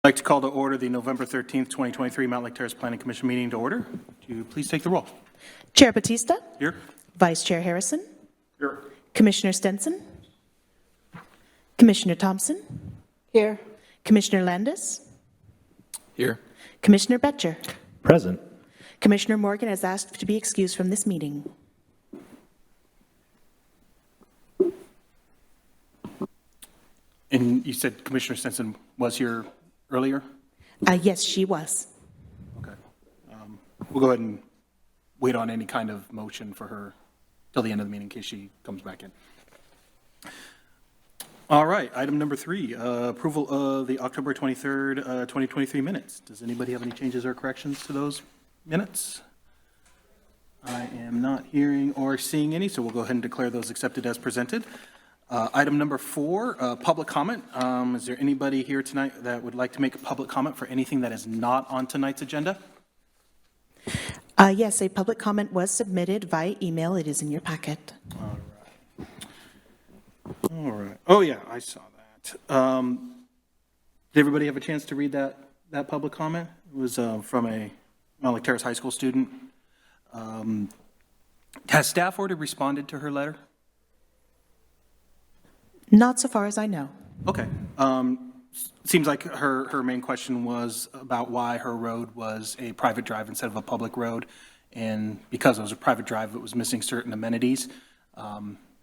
I'd like to call to order the November 13th, 2023 Mountlake Terrace Planning Commission meeting to order. Would you please take the roll? Chair Batista? Here. Vice Chair Harrison? Here. Commissioner Stenson? Commissioner Thompson? Here. Commissioner Landis? Here. Commissioner Betcher? Present. Commissioner Morgan has asked to be excused from this meeting. And you said Commissioner Stenson was here earlier? Yes, she was. Okay. We'll go ahead and wait on any kind of motion for her till the end of the meeting in case she comes back in. All right, item number 3, approval of the October 23rd, 2023 minutes. Does anybody have any changes or corrections to those minutes? I am not hearing or seeing any, so we'll go ahead and declare those accepted as presented. Item number 4, public comment. Is there anybody here tonight that would like to make a public comment for anything that is not on tonight's agenda? Yes, a public comment was submitted via email. It is in your packet. All right. Oh, yeah, I saw that. Did everybody have a chance to read that public comment? It was from a Mountlake Terrace High School student. Has staff already responded to her letter? Not so far as I know. Okay. Seems like her main question was about why her road was a private drive instead of a public road. And because it was a private drive, it was missing certain amenities.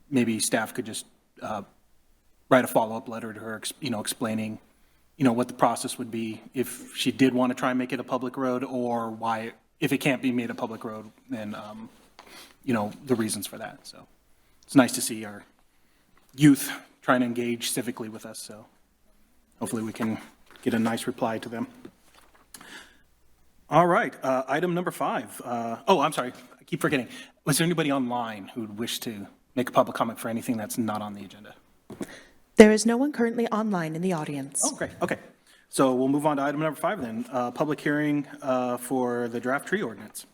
Maybe staff could just write a follow-up letter to her, explaining, what the process would be if she did want to try and make it a public road, or why, if it can't be made a public road, then, the reasons for that. So it's nice to see our youth trying to engage civically with us. So hopefully we can get a nice reply to them. All right, item number 5. I'm sorry, I keep forgetting. Was there anybody online who would wish to make a public comment for anything that's not on the agenda? There is no one currently online in the audience. Oh, great. Okay. So we'll move on to item number 5 then. Public hearing for the draft tree ordinance.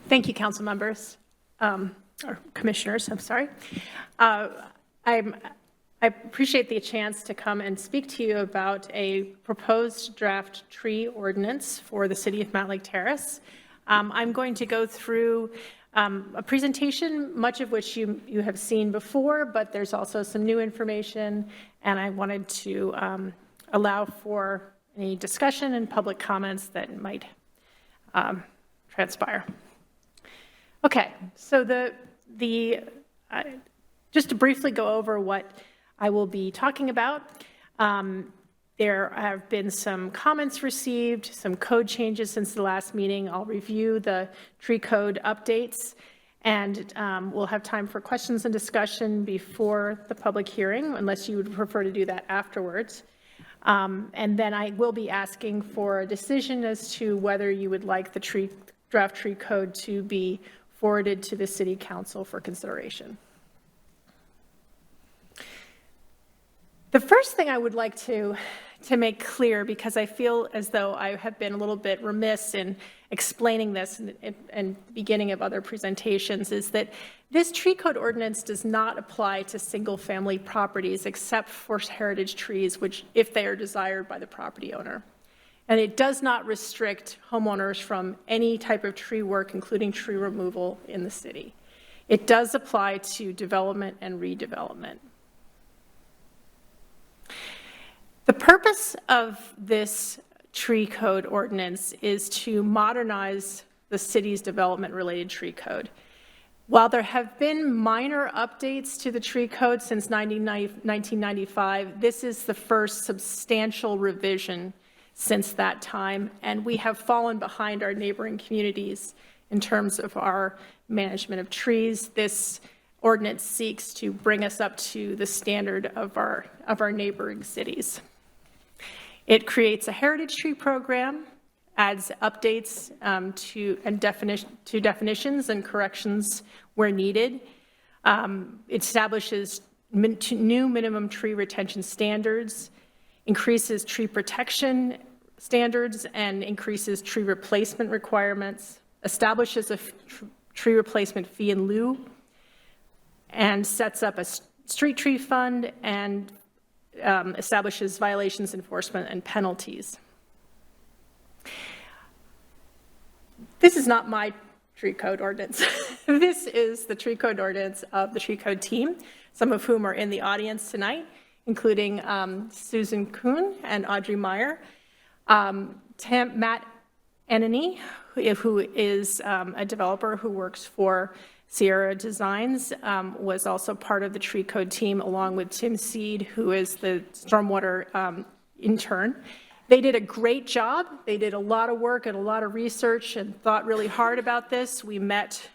Thank you, council members, or commissioners, I'm sorry. I appreciate the chance to come and speak to you about a proposed draft tree ordinance for the city of Mountlake Terrace. I'm going to go through a presentation, much of which you have seen before, but there's also some new information, and I wanted to allow for any discussion and public comments that might transpire. Okay, so just to briefly go over what I will be talking about, there have been some comments received, some code changes since the last meeting. I'll review the tree code updates, and we'll have time for questions and discussion before the public hearing, unless you would prefer to do that afterwards. And then I will be asking for a decision as to whether you would like the draft tree code to be forwarded to the City Council for consideration. The first thing I would like to make clear, because I feel as though I have been a little bit remiss in explaining this and beginning of other presentations, is that this tree code ordinance does not apply to single-family properties except for heritage trees, which if they are desired by the property owner. And it does not restrict homeowners from any type of tree work, including tree removal in the city. It does apply to development and redevelopment. The purpose of this tree code ordinance is to modernize the city's development-related tree code. While there have been minor updates to the tree code since 1995, this is the first substantial revision since that time, and we have fallen behind our neighboring communities in terms of our management of trees. This ordinance seeks to bring us up to the standard of our neighboring cities. It creates a heritage tree program, adds updates to definitions and corrections where needed. It establishes new minimum tree retention standards, increases tree protection standards, and increases tree replacement requirements, establishes a tree replacement fee in lieu, and sets up a street tree fund, and establishes violations enforcement and penalties. This is not my tree code ordinance. This is the tree code ordinance of the tree code team, some of whom are in the audience tonight, including Susan Kuhn and Audrey Meyer. Matt Enany, who is a developer who works for Sierra Designs, was also part of the tree code team, along with Tim Seed, who is the stormwater intern. They did a great job. They did a lot of work and a lot of research and thought really hard about this. We met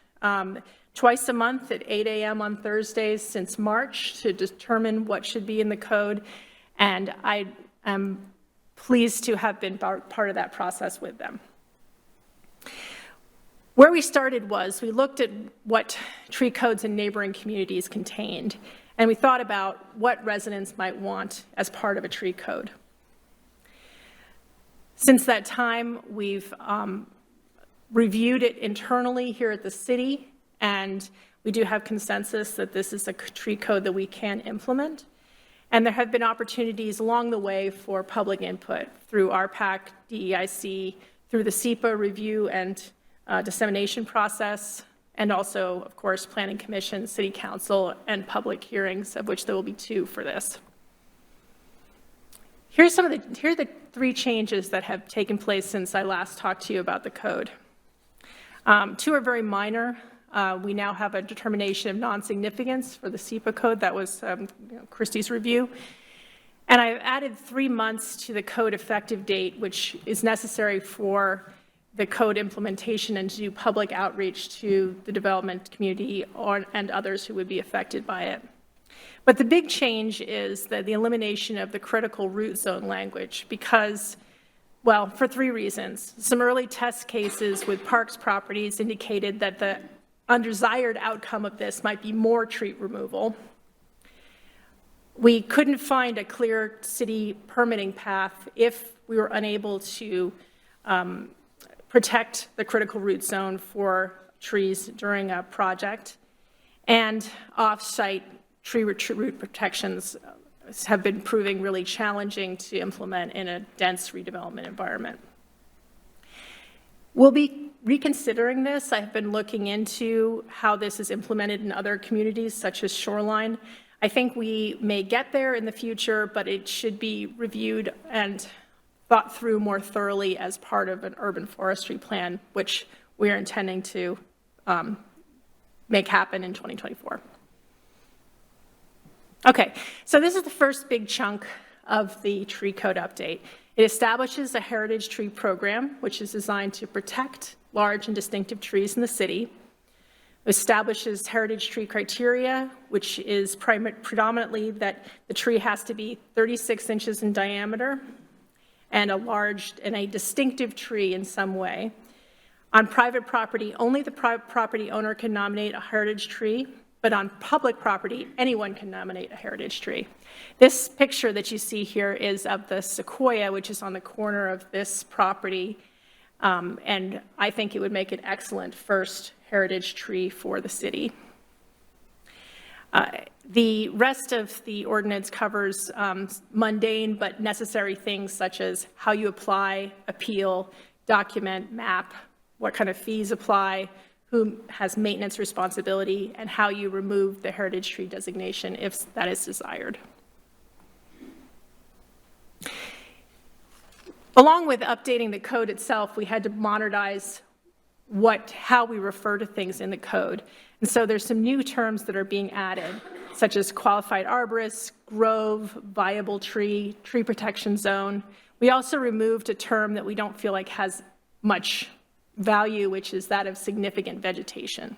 twice a month at 8 a.m. on Thursdays since March to determine what should be in the code, and I am pleased to have been part of that process with them. Where we started was we looked at what tree codes in neighboring communities contained, and we thought about what residents might want as part of a tree code. Since that time, we've reviewed it internally here at the city, and we do have consensus that this is a tree code that we can implement. And there have been opportunities along the way for public input through RPAC, DEIC, through the SEPA review and dissemination process, and also, of course, Planning Commission, City Council, and public hearings, of which there will be 2 for this. Here are the 3 changes that have taken place since I last talked to you about the code. 2 are very minor. We now have a determination of non-significance for the SEPA code. That was Christie's review. And I've added 3 months to the code effective date, which is necessary for the code implementation and to do public outreach to the development community and others who would be affected by it. But the big change is the elimination of the critical root zone language because, well, for 3 reasons. Some early test cases with parks properties indicated that the undesired outcome of this might be more tree removal. We couldn't find a clear city permitting path if we were unable to protect the critical root zone for trees during a project. And off-site tree root protections have been proving really challenging to implement in a dense redevelopment environment. We'll be reconsidering this. I've been looking into how this is implemented in other communities, such as Shoreline. I think we may get there in the future, but it should be reviewed and thought through more thoroughly as part of an urban forestry plan, which we are intending to make happen in 2024. Okay, so this is the first big chunk of the tree code update. It establishes a heritage tree program, which is designed to protect large and distinctive trees in the city. It establishes heritage tree criteria, which is predominantly that the tree has to be 36 inches in diameter and a distinctive tree in some way. On private property, only the private property owner can nominate a heritage tree, but on public property, anyone can nominate a heritage tree. This picture that you see here is of the sequoia, which is on the corner of this property, and I think it would make an excellent first heritage tree for the city. The rest of the ordinance covers mundane but necessary things such as how you apply, appeal, document, map, what kind of fees apply, who has maintenance responsibility, and how you remove the heritage tree designation if that is desired. Along with updating the code itself, we had to modernize how we refer to things in the code. And so there's some new terms that are being added, such as qualified arborist, grove, viable tree, tree protection zone. We also removed a term that we don't feel like has much value, which is that of significant vegetation.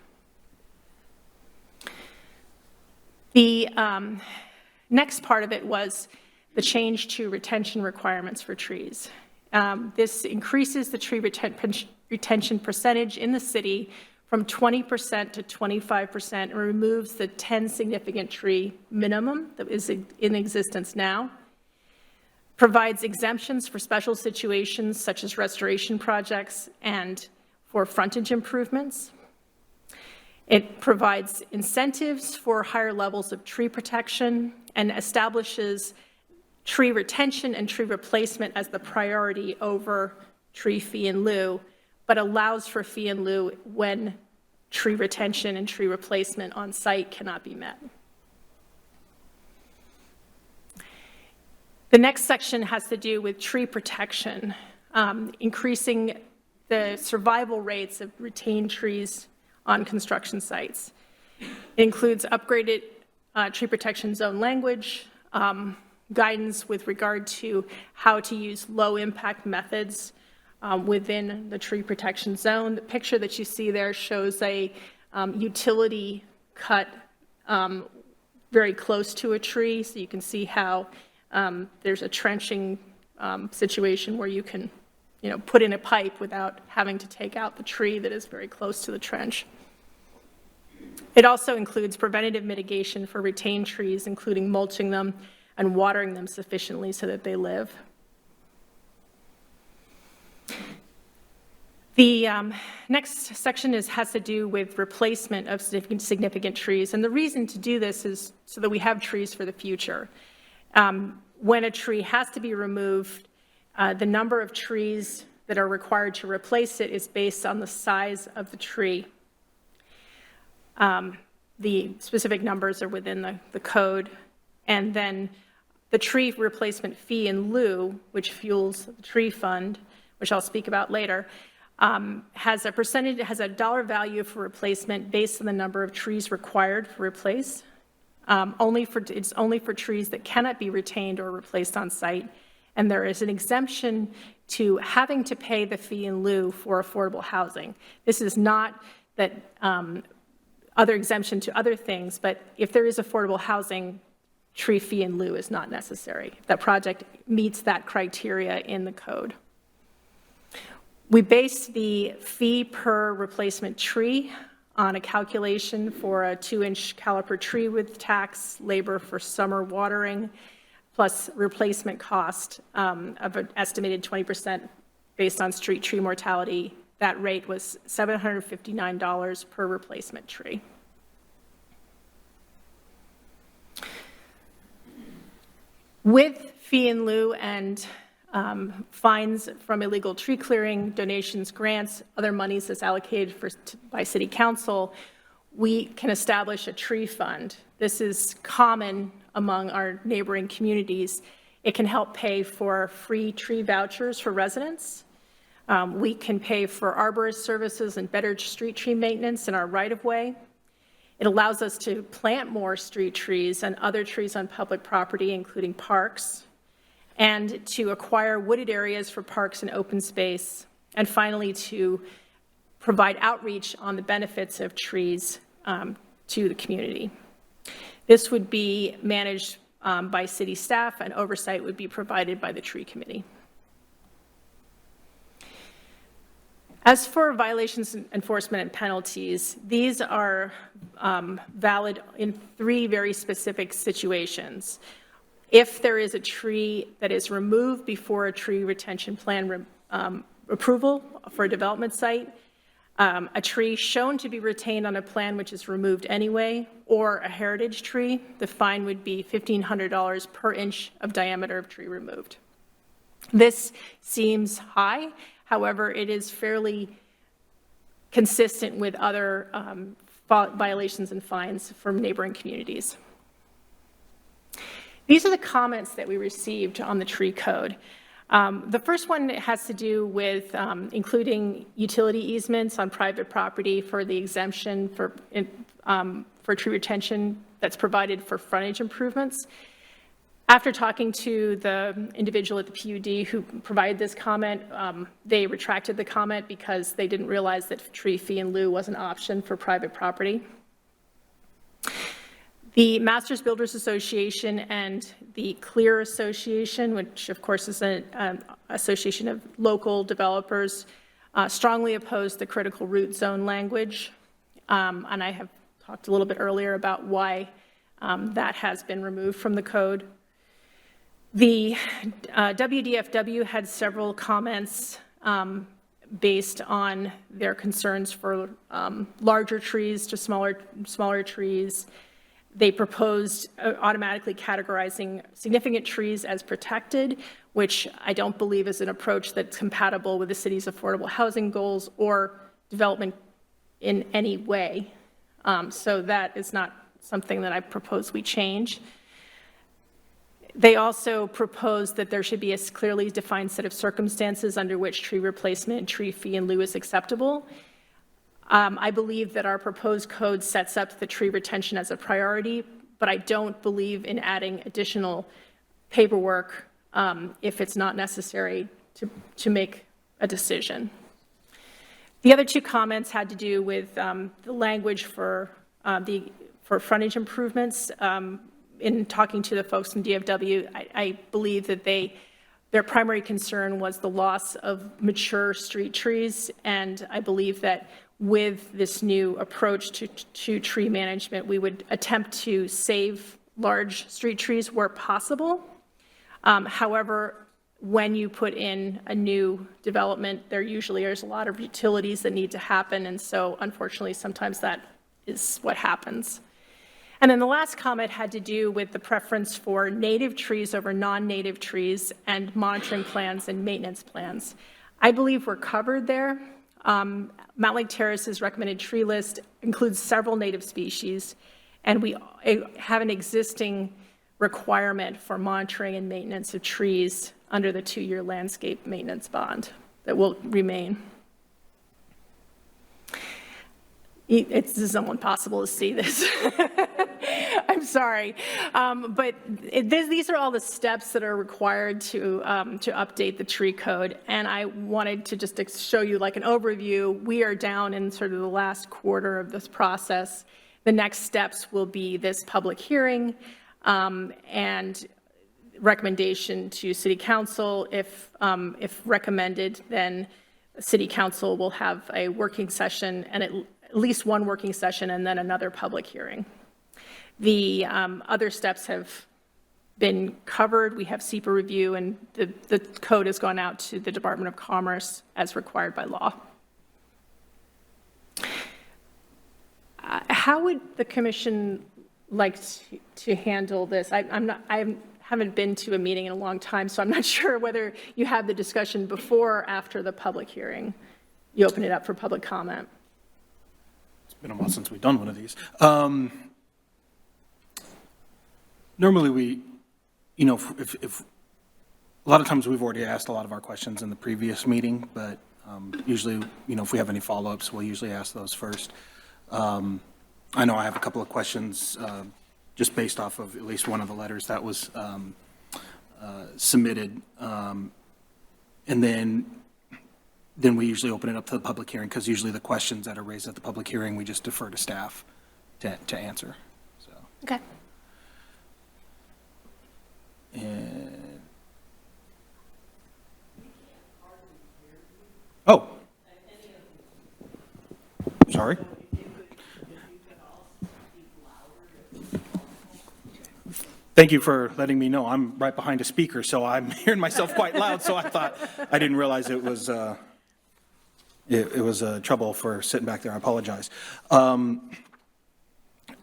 The next part of it was the change to retention requirements for trees. This increases the tree retention percentage in the city from 20% to 25% and removes the 10 significant tree minimum that is in existence now. Provides exemptions for special situations such as restoration projects and for frontage improvements. It provides incentives for higher levels of tree protection and establishes tree retention and tree replacement as the priority over tree fee in lieu, but allows for fee in lieu when tree retention and tree replacement on site cannot be met. The next section has to do with tree protection, increasing the survival rates of retained trees on construction sites. It includes upgraded tree protection zone language, guidance with regard to how to use low-impact methods within the tree protection zone. The picture that you see there shows a utility cut very close to a tree, so you can see how there's a trenching situation where you can, put in a pipe without having to take out the tree that is very close to the trench. It also includes preventative mitigation for retained trees, including mulching them and watering them sufficiently so that they live. The next section has to do with replacement of significant trees. And the reason to do this is so that we have trees for the future. When a tree has to be removed, the number of trees that are required to replace it is based on the size of the tree. The specific numbers are within the code. And then the tree replacement fee in lieu, which fuels the tree fund, which I'll speak about later, has a dollar value for replacement based on the number of trees required for replace. It's only for trees that cannot be retained or replaced on site. And there is an exemption to having to pay the fee in lieu for affordable housing. This is not that other exemption to other things, but if there is affordable housing, tree fee in lieu is not necessary. That project meets that criteria in the code. We base the fee per replacement tree on a calculation for a 2-inch caliper tree with tax, labor for summer watering, plus replacement cost of an estimated 20% based on street tree mortality. That rate was $759 per replacement tree. With fee in lieu and fines from illegal tree clearing, donations, grants, other monies that's allocated by City Council, we can establish a tree fund. This is common among our neighboring communities. It can help pay for free tree vouchers for residents. We can pay for arborist services and better street tree maintenance in our right-of-way. It allows us to plant more street trees and other trees on public property, including parks, and to acquire wooded areas for parks and open space, and finally to provide outreach on the benefits of trees to the community. This would be managed by city staff, and oversight would be provided by the tree committee. As for violations, enforcement, and penalties, these are valid in 3 very specific situations. If there is a tree that is removed before a tree retention plan approval for a development site, a tree shown to be retained on a plan which is removed anyway, or a heritage tree, the fine would be $1,500 per inch of diameter of tree removed. This seems high. However, it is fairly consistent with other violations and fines from neighboring communities. These are the comments that we received on the tree code. The first one has to do with including utility easements on private property for the exemption for tree retention that's provided for frontage improvements. After talking to the individual at the PUD who provided this comment, they retracted the comment because they didn't realize that tree fee in lieu was an option for private property. The Masters Builders Association and the Clear Association, which of course is an association of local developers, strongly opposed the critical root zone language. And I have talked a little bit earlier about why that has been removed from the code. The WDFW had several comments based on their concerns for larger trees to smaller trees. They proposed automatically categorizing significant trees as protected, which I don't believe is an approach that's compatible with the city's affordable housing goals or development in any way. So that is not something that I propose we change. They also proposed that there should be a clearly defined set of circumstances under which tree replacement and tree fee in lieu is acceptable. I believe that our proposed code sets up the tree retention as a priority, but I don't believe in adding additional paperwork if it's not necessary to make a decision. The other two comments had to do with the language for frontage improvements. In talking to the folks from DFW, I believe that their primary concern was the loss of mature street trees, and I believe that with this new approach to tree management, we would attempt to save large street trees where possible. However, when you put in a new development, there's a lot of utilities that need to happen, and so unfortunately, sometimes that is what happens. And then the last comment had to do with the preference for native trees over non-native trees and monitoring plans and maintenance plans. I believe we're covered there. Mountlake Terrace's recommended tree list includes several native species, and we have an existing requirement for monitoring and maintenance of trees under the 2-year landscape maintenance bond that will remain. This is almost impossible to see this. I'm sorry. But these are all the steps that are required to update the tree code. And I wanted to just show you like an overview. We are down in sort of the last quarter of this process. The next steps will be this public hearing and recommendation to City Council. If recommended, then City Council will have a working session and at least one working session and then another public hearing. The other steps have been covered. We have SEPA review, and the code has gone out to the Department of Commerce as required by law. How would the commission like to handle this? I haven't been to a meeting in a long time, so I'm not sure whether you have the discussion before or after the public hearing. You open it up for public comment. It's been a while since we've done one of these. Normally if a lot of times we've already asked a lot of our questions in the previous meeting, but usually, if we have any follow-ups, we'll usually ask those first. I know I have a couple of questions just based off of at least one of the letters that was submitted. And then we usually open it up to the public hearing, because usually the questions that are raised at the public hearing, we just defer to staff to answer. So. Okay. And, oh, sorry. Thank you for letting me know. I'm right behind a speaker, so I'm hearing myself quite loud. So I didn't realize it was trouble for sitting back there. I apologize.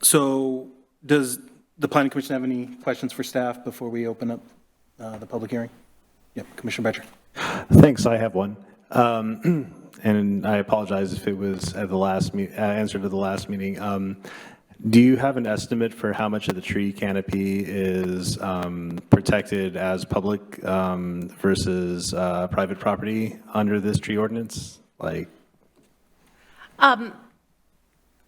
So does the Planning Commission have any questions for staff before we open up the public hearing? Yep, Commissioner Betcher. Thanks, I have one. And I apologize if it was at the last answer to the last meeting. Do you have an estimate for how much of the tree canopy is protected as public versus private property under this tree ordinance? Like,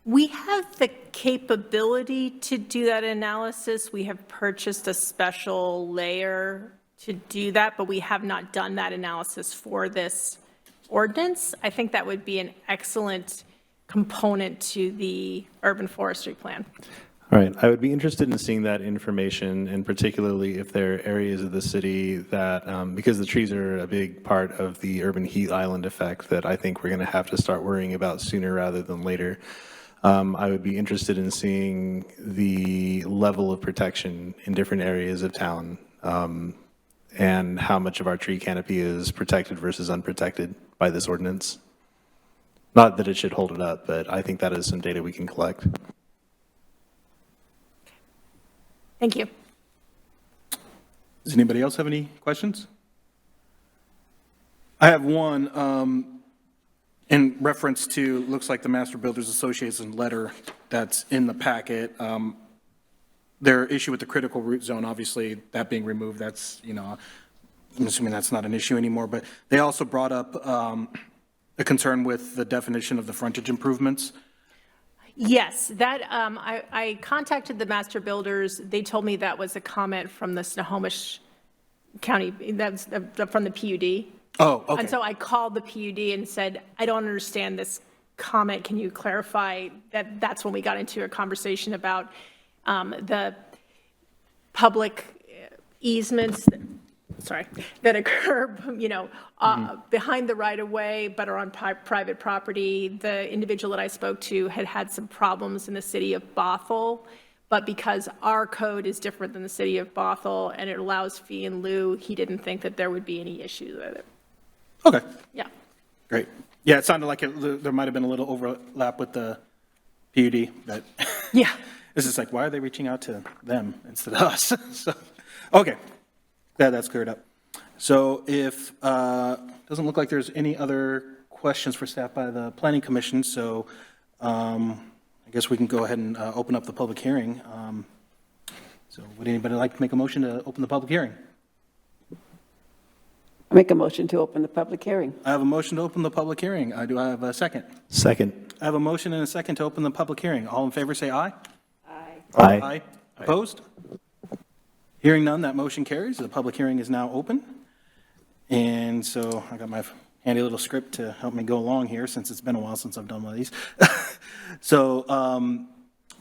We have the capability to do that analysis. We have purchased a special layer to do that, but we have not done that analysis for this ordinance. I think that would be an excellent component to the urban forestry plan. all right, I would be interested in seeing that information, and particularly if there are areas of the city that, because the trees are a big part of the urban heat island effect that I think we're going to have to start worrying about sooner rather than later. I would be interested in seeing the level of protection in different areas of town, and how much of our tree canopy is protected versus unprotected by this ordinance. Not that it should hold it up, but I think that is some data we can collect. Thank you. Does anybody else have any questions? I have one in reference to, looks like the Master Builders Association letter that's in the packet. Their issue with the critical root zone, obviously, that being removed, that's, I'm assuming that's not an issue anymore, but they also brought up a concern with the definition of the frontage improvements. Yes, that, I contacted the master builders. They told me that was a comment from the Snohomish County, that's from the PUD. Oh, okay. And so I called the PUD and said, I don't understand this comment. Can you clarify that? That's when we got into a conversation about the public easements, that occur, behind the right of way, but are on private property. The individual that I spoke to had some problems in the city of Bothell, but because our code is different than the city of Bothell and it allows fee in lieu, he didn't think that there would be any issue with it. Okay, Yeah. great. Yeah, it sounded like there might have been a little overlap with the PUD, but Yeah. it's just like, why are they reaching out to them instead of us? So, okay, glad that's cleared up. So if, doesn't look like there's any other questions for staff by the Planning Commission, so I guess we can go ahead and open up the public hearing. So would anybody like to make a motion to open the public hearing? I make a motion to open the public hearing. I have a motion to open the public hearing. Do I have a second? Second. I have a motion and a second to open the public hearing. All in favor, say aye. Aye. Opposed? Hearing none, that motion carries. The public hearing is now open. And so I got my handy little script to help me go along here, since it's been a while since I've done one of these. So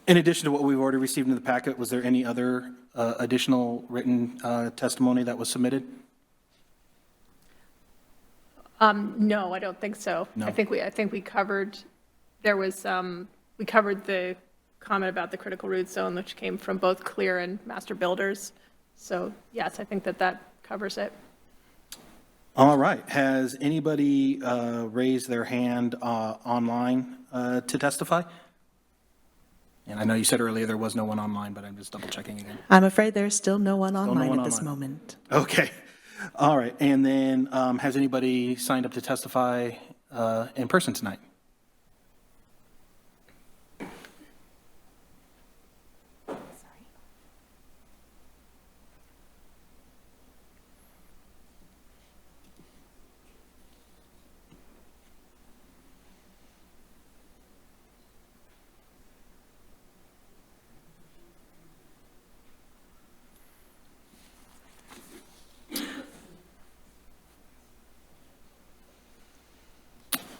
in addition to what we've already received in the packet, was there any other additional written testimony that was submitted? No, I don't think so. No. I think we covered, we covered the comment about the critical root zone, which came from both Clear and Master Builders. So yes, I think that covers it. All right. Has anybody raised their hand online to testify? And I know you said earlier there was no one online, but I'm just double checking again. I'm afraid there's still no one no online one at this online. moment. Okay. All right. And then has anybody signed up to testify in person tonight?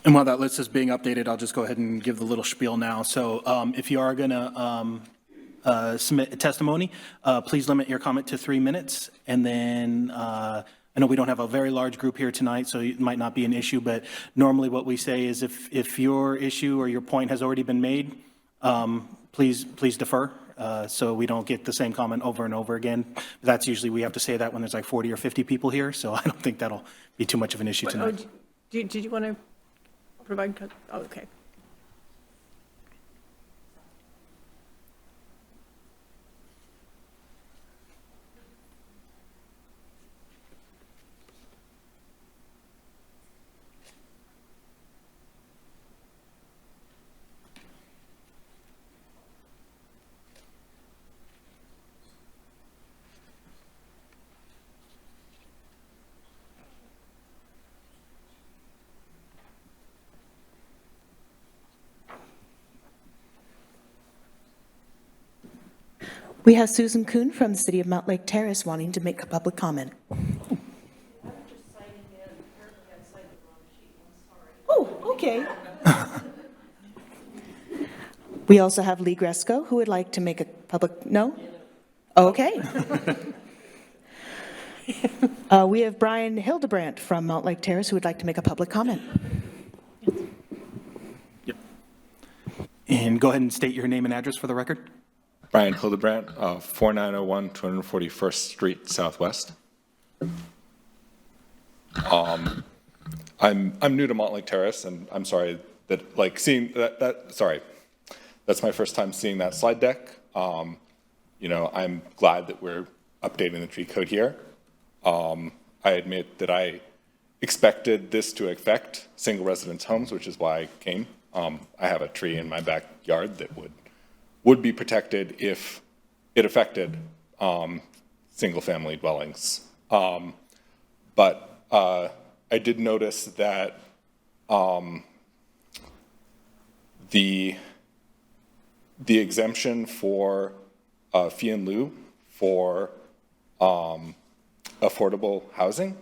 And while that list is being updated, I'll just go ahead and give the little spiel now. So if you are going to submit a testimony, please limit your comment to 3 minutes. And then I know we don't have a very large group here tonight, so it might not be an issue, but normally what we say is if your issue or your point has already been made, please defer, so we don't get the same comment over and over again. That's usually, we have to say that when there's like 40 or 50 people here, so I don't think that'll be too much of an issue tonight. Did you want to provide, oh, okay. We have Susan Kuhn from the city of Mountlake Terrace wanting to make a public comment. Oh, okay. We also have Lee Gresco, who would like to make a public, no? Okay. We have Brian Hildebrandt from Mountlake Terrace, who would like to make a public comment. Yep. And go ahead and state your name and address for the record. Brian Hildebrandt, 4901 241st Street Southwest. I'm new to Mountlake Terrace, and I'm sorry that, like, seeing sorry, that's my first time seeing that slide deck. I'm glad that we're updating the tree code here. I admit that I expected this to affect single residence homes, which is why I came. I have a tree in my backyard that would be protected if it affected single family dwellings. But I did notice that the exemption for fee in lieu for affordable housing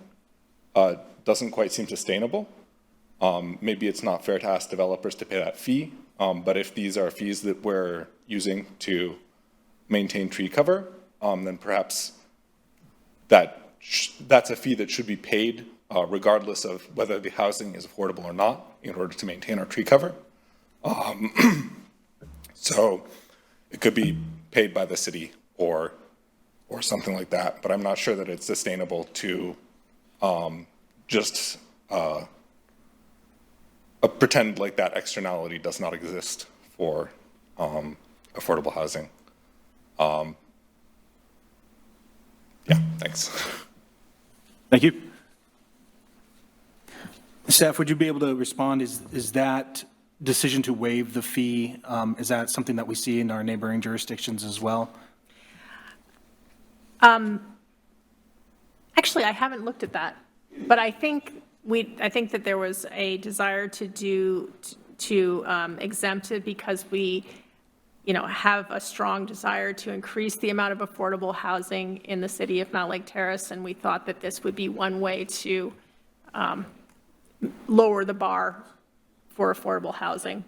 doesn't quite seem sustainable. Maybe it's not fair to ask developers to pay that fee, but if these are fees that we're using to maintain tree cover, then perhaps that's a fee that should be paid regardless of whether the housing is affordable or not in order to maintain our tree cover. So it could be paid by the city or something like that, but I'm not sure that it's sustainable to just pretend like that externality does not exist for affordable housing. Yeah, thanks. Thank you. Staff, would you be able to respond? Is that decision to waive the fee, is that something that we see in our neighboring jurisdictions as well? Actually, I haven't looked at that, but I think that there was a desire to exempt it because we, have a strong desire to increase the amount of affordable housing in the city of Mountlake Terrace, and we thought that this would be one way to lower the bar for affordable housing.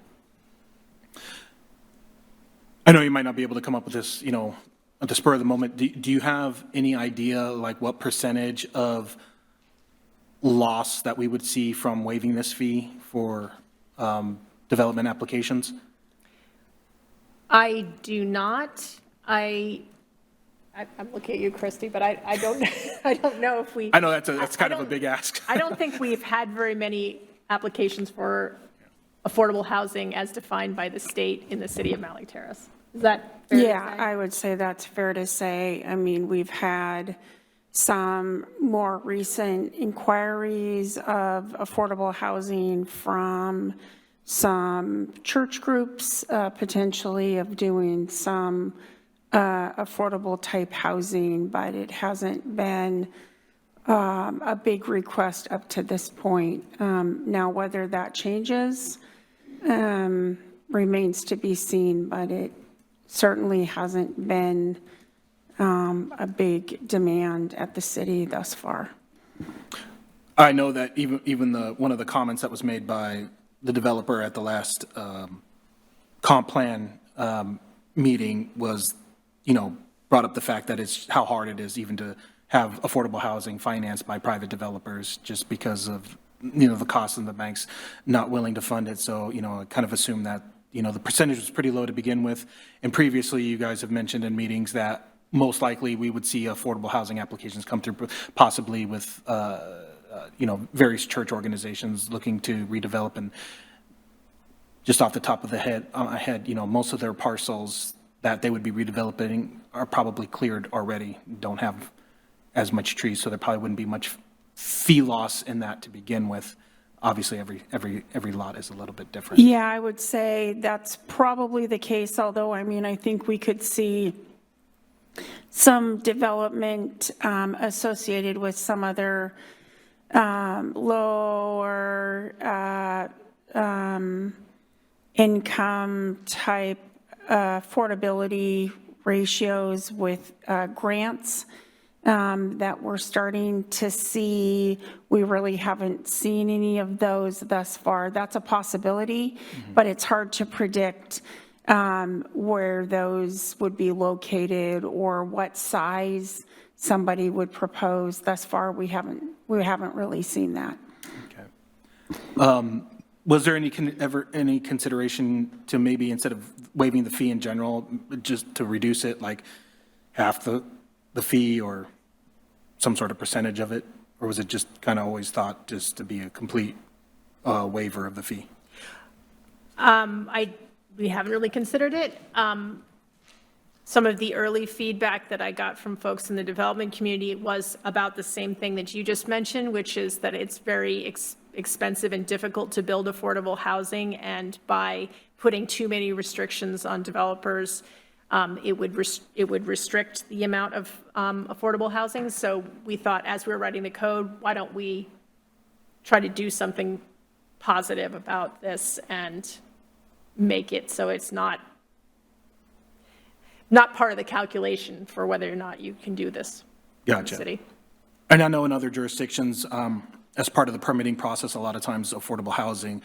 I know you might not be able to come up with this, at the spur of the moment. Do you have any idea, like, what percentage of loss that we would see from waiving this fee for development applications? I do not. I'm looking at you, Christy, but I don't I don't know if we. I know that's kind of a big ask. I don't think we've had very many applications for affordable housing as defined by the state in the city of Mountlake Terrace. Is that fair to say? I would say that's fair to say. I mean, we've had some more recent inquiries of affordable housing from some church groups, potentially of doing some affordable type housing, but it hasn't been a big request up to this point. Now, whether that changes remains to be seen, but it certainly hasn't been a big demand at the city thus far. I know that even one of the comments that was made by the developer at the last comp plan meeting was, brought up the fact that it's how hard it is even to have affordable housing financed by private developers just because of, the cost of the banks not willing to fund it. So, I kind of assume that, the percentage was pretty low to begin with. And previously, you guys have mentioned in meetings that most likely we would see affordable housing applications come through, possibly with, various church organizations looking to redevelop. And just off the top of the head, most of their parcels that they would be redeveloping are probably cleared already, don't have as much trees, so there probably wouldn't be much fee loss in that to begin with. Obviously, every lot is a little bit different. Yeah, I would say that's probably the case, although, I think we could see some development associated with some other lower income type affordability ratios with grants that we're starting to see. We really haven't seen any of those thus far. That's a possibility, but it's hard to predict where those would be located or what size somebody would propose. Thus far, we haven't really seen that. Okay. Was there ever any consideration to maybe, instead of waiving the fee in general, just to reduce it, like half the fee or some sort of percentage of it? Or was it just kind of always thought just to be a complete waiver of the fee? We haven't really considered it. Some of the early feedback that I got from folks in the development community was about the same thing that you just mentioned, which is that it's very expensive and difficult to build affordable housing, and by putting too many restrictions on developers, it would restrict the amount of affordable housing. So we thought, as we were writing the code, why don't we try to do something positive about this and make it so it's not part of the calculation for whether or not you can do this in the Gotcha. city. And I know in other jurisdictions, as part of the permitting process, a lot of times affordable housing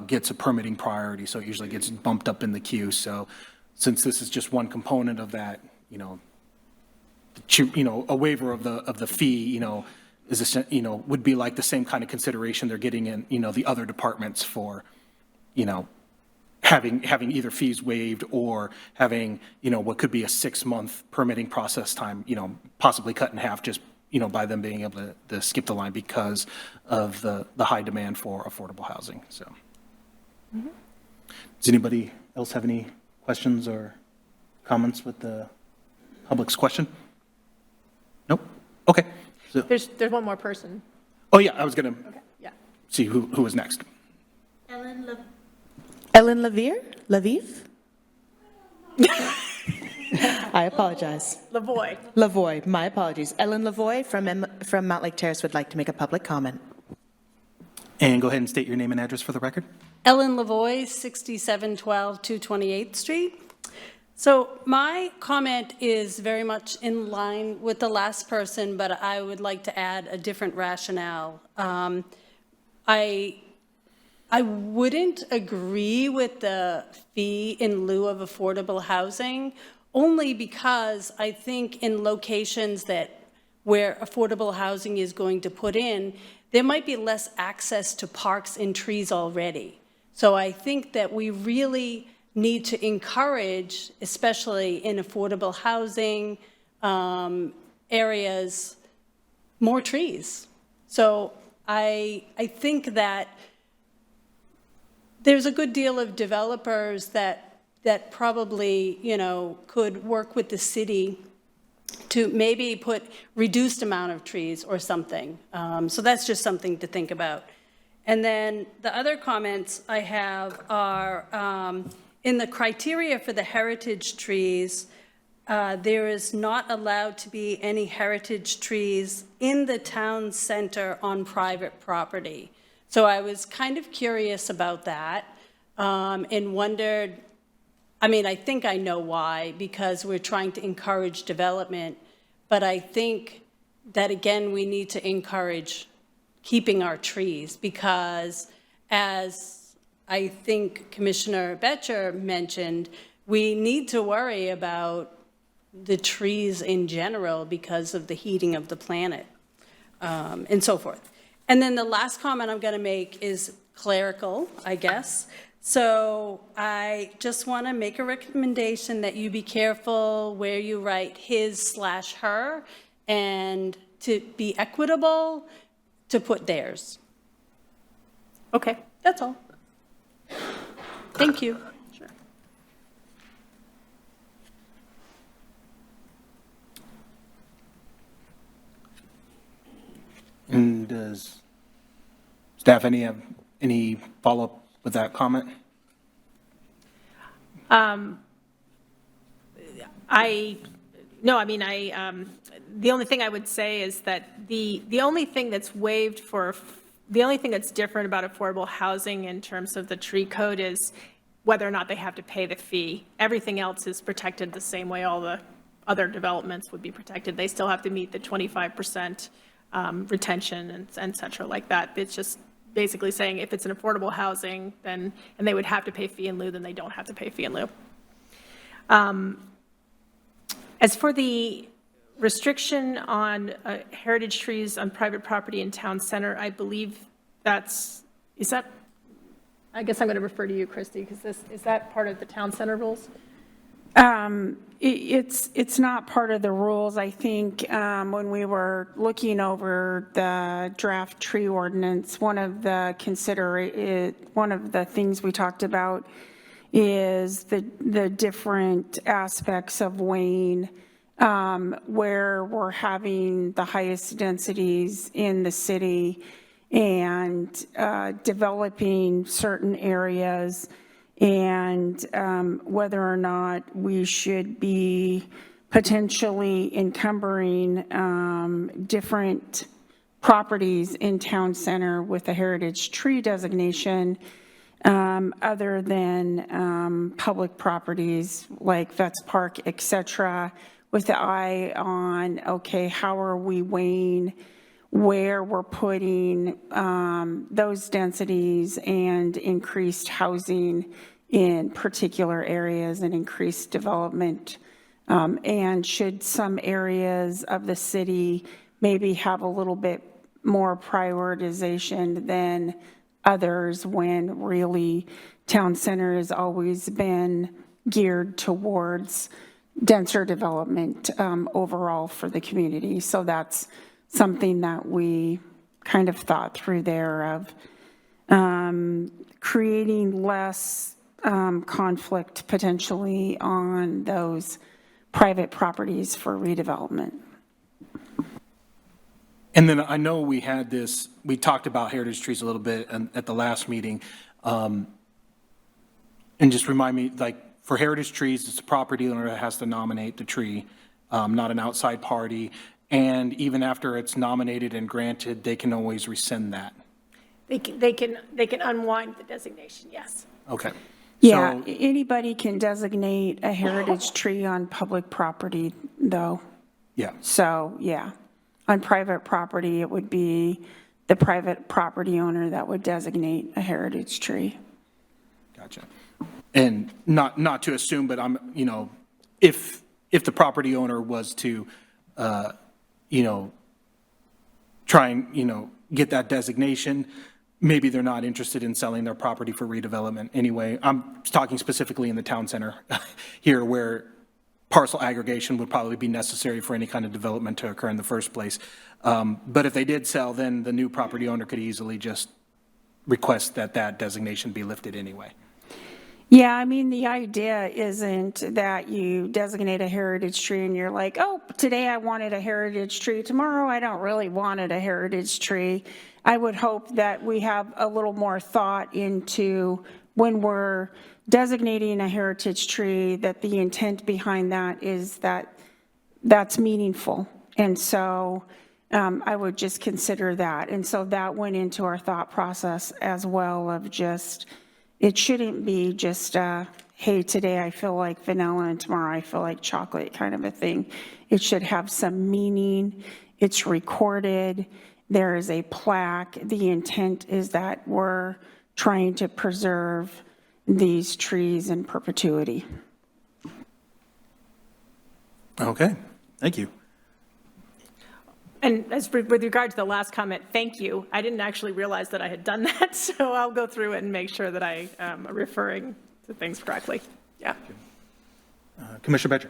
gets a permitting priority, so it usually gets bumped up in the queue. So since this is just one component of that, a waiver of the fee, would be like the same kind of consideration they're getting in, the other departments for, having either fees waived or having, what could be a 6-month permitting process time, possibly cut in half just, by them being able to skip the line because of the high demand for affordable housing. So, Does anybody else have any questions or comments with the public's question? Nope. Okay. So, There's one more person. oh yeah, I was gonna Yeah. see who was next. Ellen Lviv? I apologize. Lavoy. Lavoy, my apologies. Ellen Lavoy from Mountlake Terrace would like to make a public comment. And go ahead and state your name and address for the record. Ellen Lavoy, 6712 228th Street. So my comment is very much in line with the last person, but I would like to add a different rationale. I wouldn't agree with the fee in lieu of affordable housing, only because I think in locations where affordable housing is going to put in, there might be less access to parks and trees already. So I think that we really need to encourage, especially in affordable housing areas, more trees. So I think that there's a good deal of developers that probably, could work with the city to maybe put reduced amount of trees or something. So that's just something to think about. And then the other comments I have are in the criteria for the heritage trees, there is not allowed to be any heritage trees in the town center on private property. So I was kind of curious about that and wondered, I think I know why, because we're trying to encourage development, but I think that, again, we need to encourage keeping our trees because, as I think Commissioner Betcher mentioned, we need to worry about the trees in general because of the heating of the planet and so forth. And then the last comment I'm going to make is clerical, I guess. So I just want to make a recommendation that you be careful where you write his/her, and to be equitable, to put theirs. Okay, that's all. Thank you. Sure. And does staff have any follow-up with that comment? The only thing I would say is that the only thing that's waived the only thing that's different about affordable housing in terms of the tree code is whether or not they have to pay the fee. Everything else is protected the same way all the other developments would be protected. They still have to meet the 25% retention and et cetera like that. It's just basically saying if it's an affordable housing, then, and they would have to pay fee in lieu, then they don't have to pay fee in lieu. As for the restriction on heritage trees on private property in town center, I believe is that, I guess I'm going to refer to you, Christy, because is that part of the town center rules? It's not part of the rules. I think when we were looking over the draft tree ordinance, one of the things we talked about is the different aspects of Wayne where we're having the highest densities in the city and developing certain areas, and whether or not we should be potentially encumbering different properties in town center with a heritage tree designation other than public properties like Vets Park, et cetera, with the eye on, okay, how are we weighing where we're putting those densities and increased housing in particular areas and increased development. And should some areas of the city maybe have a little bit more prioritization than others when really town center has always been geared towards denser development overall for the community. So that's something that we kind of thought through there of creating less conflict potentially on those private properties for redevelopment. And then I know we talked about heritage trees a little bit at the last meeting. And just remind me, like, for heritage trees, it's the property owner that has to nominate the tree, not an outside party. And even after it's nominated and granted, they can always rescind that. They can unwind the designation, yes. Okay. Yeah, So, anybody can designate a heritage tree on public property, though. yeah. So, yeah, on private property, it would be the private property owner that would designate a heritage tree. Gotcha. And not to assume, but if the property owner was to, try and, get that designation, maybe they're not interested in selling their property for redevelopment anyway. I'm talking specifically in the town center here where parcel aggregation would probably be necessary for any kind of development to occur in the first place. But if they did sell, then the new property owner could easily just request that designation be lifted anyway. Yeah, I mean, the idea isn't that you designate a heritage tree and you're like, oh, today I wanted a heritage tree, tomorrow I don't really want a heritage tree. I would hope that we have a little more thought into when we're designating a heritage tree, that the intent behind that is that that's meaningful. And so I would just consider that. And so that went into our thought process as well of just, it shouldn't be just, hey, today I feel like vanilla and tomorrow I feel like chocolate kind of a thing. It should have some meaning. It's recorded. There is a plaque. The intent is that we're trying to preserve these trees in perpetuity. Okay, thank you. And with regard to the last comment, thank you. I didn't actually realize that I had done that, so I'll go through it and make sure that I am referring to things correctly. Yeah. Commissioner Betcher.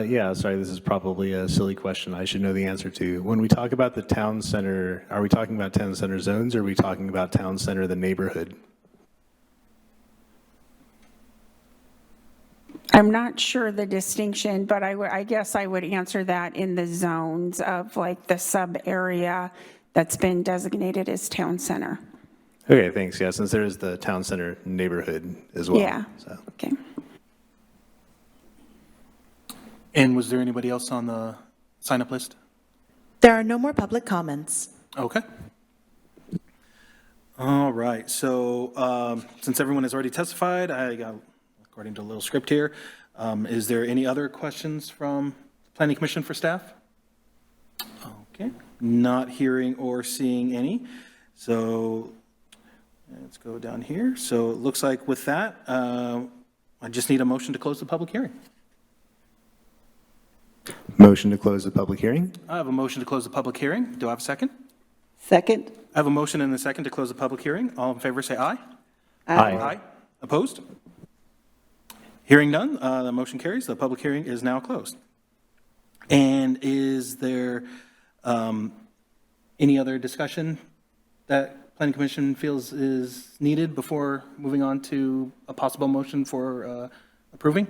Yeah, sorry, this is probably a silly question I should know the answer to. When we talk about the town center, are we talking about town center zones or are we talking about town center, the neighborhood? I'm not sure the distinction, but I guess I would answer that in the zones of like the sub area that's been designated as town center. Okay, thanks. Yeah, since there is the town center neighborhood as well. Yeah. So. Okay. And was there anybody else on the sign-up list? There are no more public comments. Okay. All right, so since everyone has already testified, I got, according to a little script here, is there any other questions from the Planning Commission for staff? Okay, not hearing or seeing any. So let's go down here. So it looks like with that, I just need a motion to close the public hearing. Motion to close the public hearing? I have a motion to close the public hearing. Do I have a second? Second? I have a motion and a second to close the public hearing. All in favor, say aye. Aye. Opposed? Hearing none, the motion carries. The public hearing is now closed. And is there any other discussion that Planning Commission feels is needed before moving on to a possible motion for approving?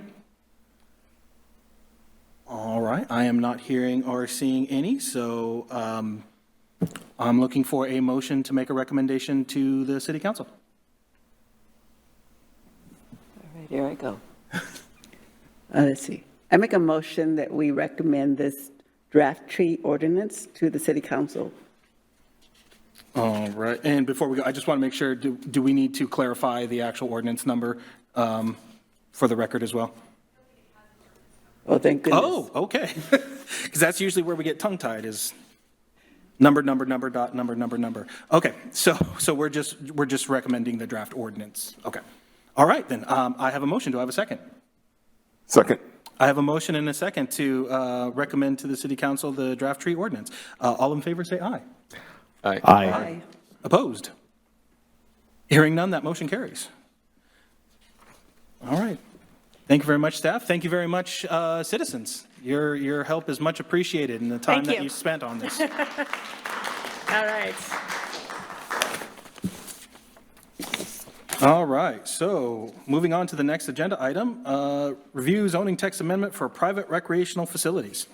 All right, I am not hearing or seeing any, so I'm looking for a motion to make a recommendation to the City Council. All right, here I go. Let's see. I make a motion that we recommend this draft tree ordinance to the city council. All right, and before we go, I just want to make sure, do we need to clarify the actual ordinance number for the record as well? Oh, thank goodness. Oh, okay. Because that's usually where we get tongue-tied is number, dot, number. Okay, so we're just recommending the draft ordinance. Okay. All right, then, I have a motion. Do I have a second? Second. I have a motion and a second to recommend to the City Council the draft tree ordinance. All in favor, say aye. Aye. Aye. Opposed? Hearing none, that motion carries. All right. Thank you very much, staff. Thank you very much, citizens. Your help is much appreciated in the time Thank that you. you spent on this. All right. All right, so moving on to the next agenda item, review zoning text amendment for private recreational facilities.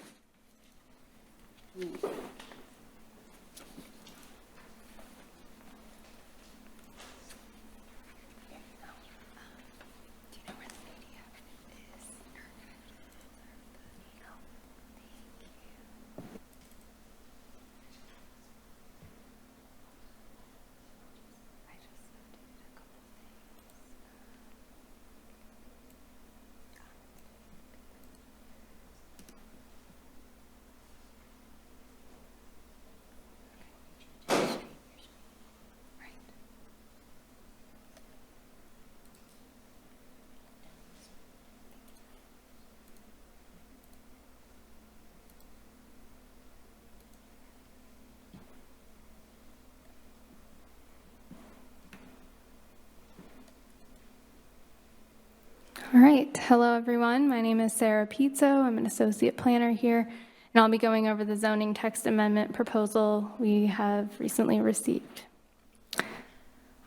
All right. Hello, everyone. My name is Sarah Pizzo. I'm an associate planner here, and I'll be going over the zoning text amendment proposal we have recently received.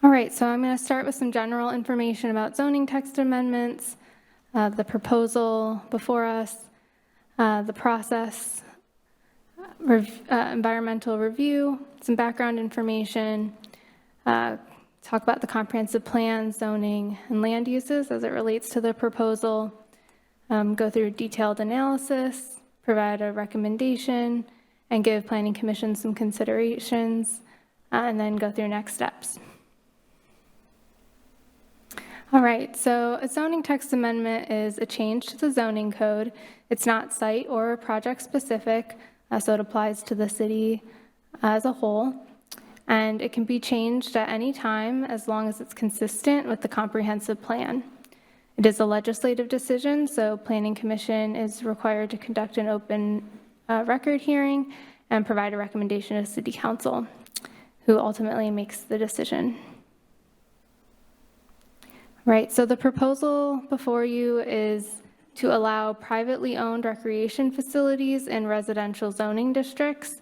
All right, so I'm going to start with some general information about zoning text amendments, the proposal before us, the process, environmental review, some background information, talk about the comprehensive plan, zoning, and land uses as it relates to the proposal, go through detailed analysis, provide a recommendation, and give Planning Commission some considerations, and then go through next steps. All right, so a zoning text amendment is a change to the zoning code. It's not site or project specific, so it applies to the city as a whole. And it can be changed at any time as long as it's consistent with the comprehensive plan. It is a legislative decision, so Planning Commission is required to conduct an open record hearing and provide a recommendation to City Council, who ultimately makes the decision. Right, so the proposal before you is to allow privately owned recreation facilities in residential zoning districts,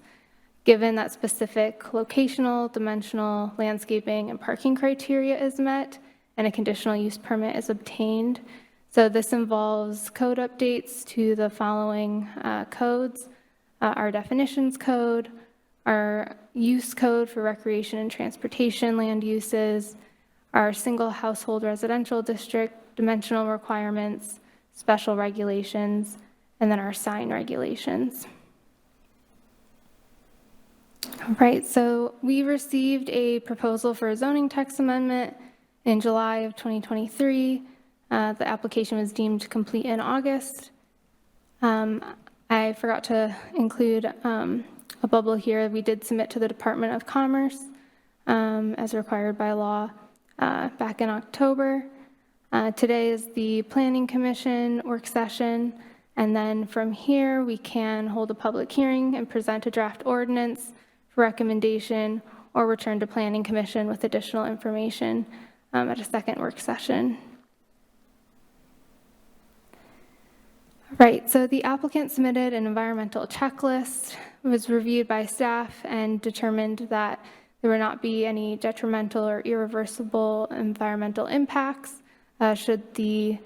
given that specific locational, dimensional, landscaping, and parking criteria is met, and a conditional use permit is obtained. So this involves code updates to the following codes: our definitions code, our use code for recreation and transportation land uses, our single household residential district dimensional requirements, special regulations, and then our sign regulations. Right, so we received a proposal for a zoning text amendment in July of 2023. The application was deemed complete in August. I forgot to include a bubble here. We did submit to the Department of Commerce as required by law back in October. Today is the Planning Commission work session, and then from here we can hold a public hearing and present a draft ordinance for recommendation or return to Planning Commission with additional information at a second work session. Right, so the applicant submitted an environmental checklist. It was reviewed by staff and determined that there would not be any detrimental or irreversible environmental impacts should the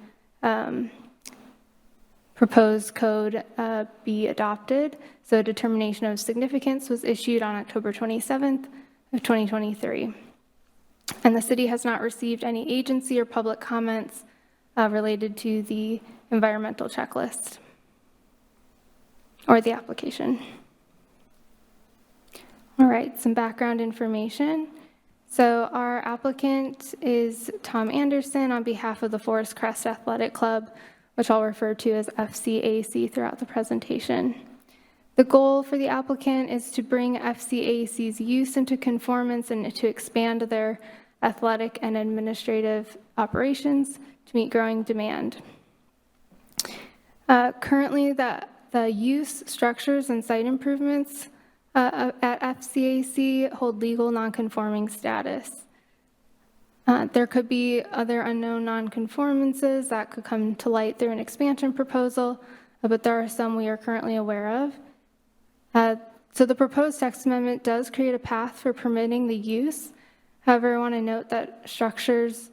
proposed code be adopted. So a determination of significance was issued on October 27th of 2023. And the city has not received any agency or public comments related to the environmental checklist or the application. All right, some background information. So our applicant is Tom Anderson on behalf of the Forest Crest Athletic Club, which I'll refer to as FCAC throughout the presentation. The goal for the applicant is to bring FCAC's use into conformance and to expand their athletic and administrative operations to meet growing demand. Currently, the use, structures, and site improvements at FCAC hold legal nonconforming status. There could be other unknown nonconformances that could come to light through an expansion proposal, but there are some we are currently aware of. So the proposed text amendment does create a path for permitting the use. However, I want to note that structures,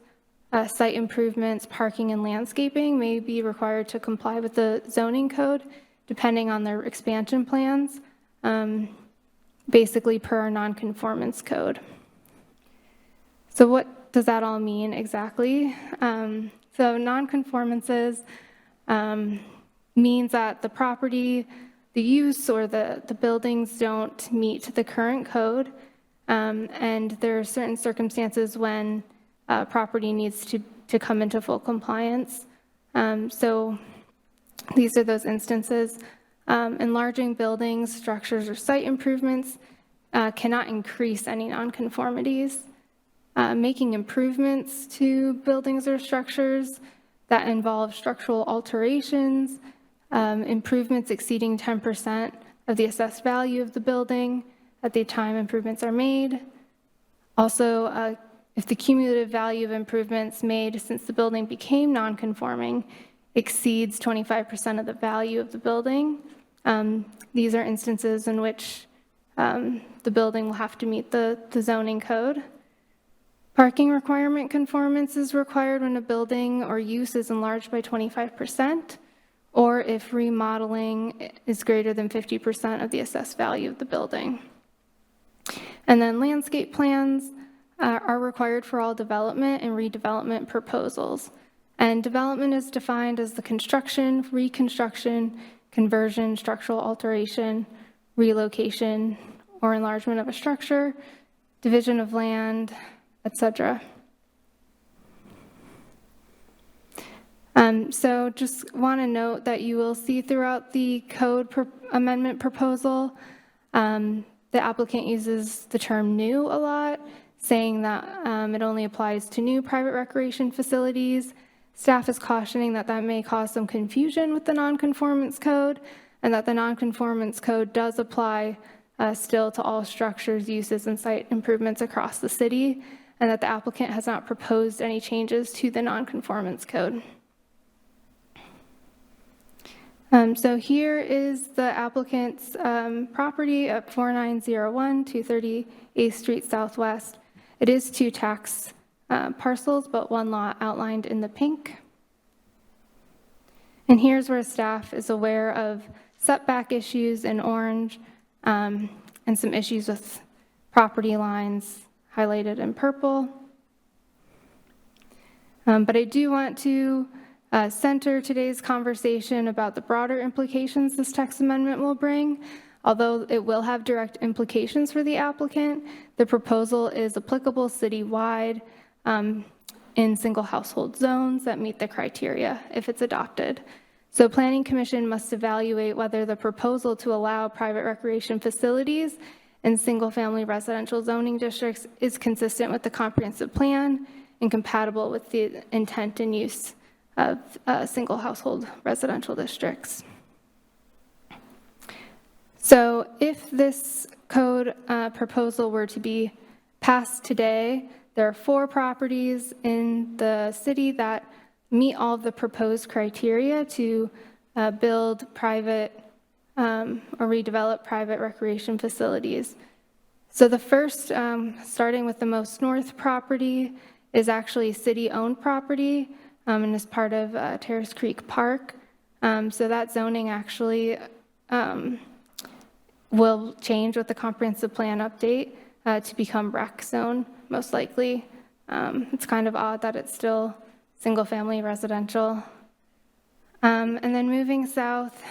site improvements, parking, and landscaping may be required to comply with the zoning code, depending on their expansion plans, basically per our nonconformance code. So what does that all mean exactly? So nonconformances means that the property, the use, or the buildings don't meet the current code, and there are certain circumstances when property needs to come into full compliance. So these are those instances. Enlarging buildings, structures, or site improvements cannot increase any nonconformities. Making improvements to buildings or structures that involve structural alterations, improvements exceeding 10% of the assessed value of the building at the time improvements are made. Also, if the cumulative value of improvements made since the building became nonconforming exceeds 25% of the value of the building, these are instances in which the building will have to meet the zoning code. Parking requirement conformance is required when a building or use is enlarged by 25%, or if remodeling is greater than 50% of the assessed value of the building. And then landscape plans are required for all development and redevelopment proposals. And development is defined as the construction, reconstruction, conversion, structural alteration, relocation, or enlargement of a structure, division of land, etc. So just want to note that you will see throughout the code amendment proposal, the applicant uses the term new a lot, saying that it only applies to new private recreation facilities. Staff is cautioning that that may cause some confusion with the nonconformance code, and that the nonconformance code does apply still to all structures, uses, and site improvements across the city, and that the applicant has not proposed any changes to the nonconformance code. So here is the applicant's property at 4901 230 8th Street Southwest. It is 2 tax parcels, but 1 lot outlined in the pink. And here's where staff is aware of setback issues in orange and some issues with property lines highlighted in purple. But I do want to center today's conversation about the broader implications this text amendment will bring. although it will have direct implications for the applicant, the proposal is applicable citywide in single household zones that meet the criteria if it's adopted. So Planning Commission must evaluate whether the proposal to allow private recreation facilities in single-family residential zoning districts is consistent with the comprehensive plan and compatible with the intent and use of single household residential districts. So if this code proposal were to be passed today, there are 4 properties in the city that meet all of the proposed criteria to build private or redevelop private recreation facilities. So the first, starting with the most north property, is actually city-owned property and is part of Terrace Creek Park. So that zoning actually will change with the comprehensive plan update to become rec zone, most likely. It's kind of odd that it's still single-family residential. And then moving south,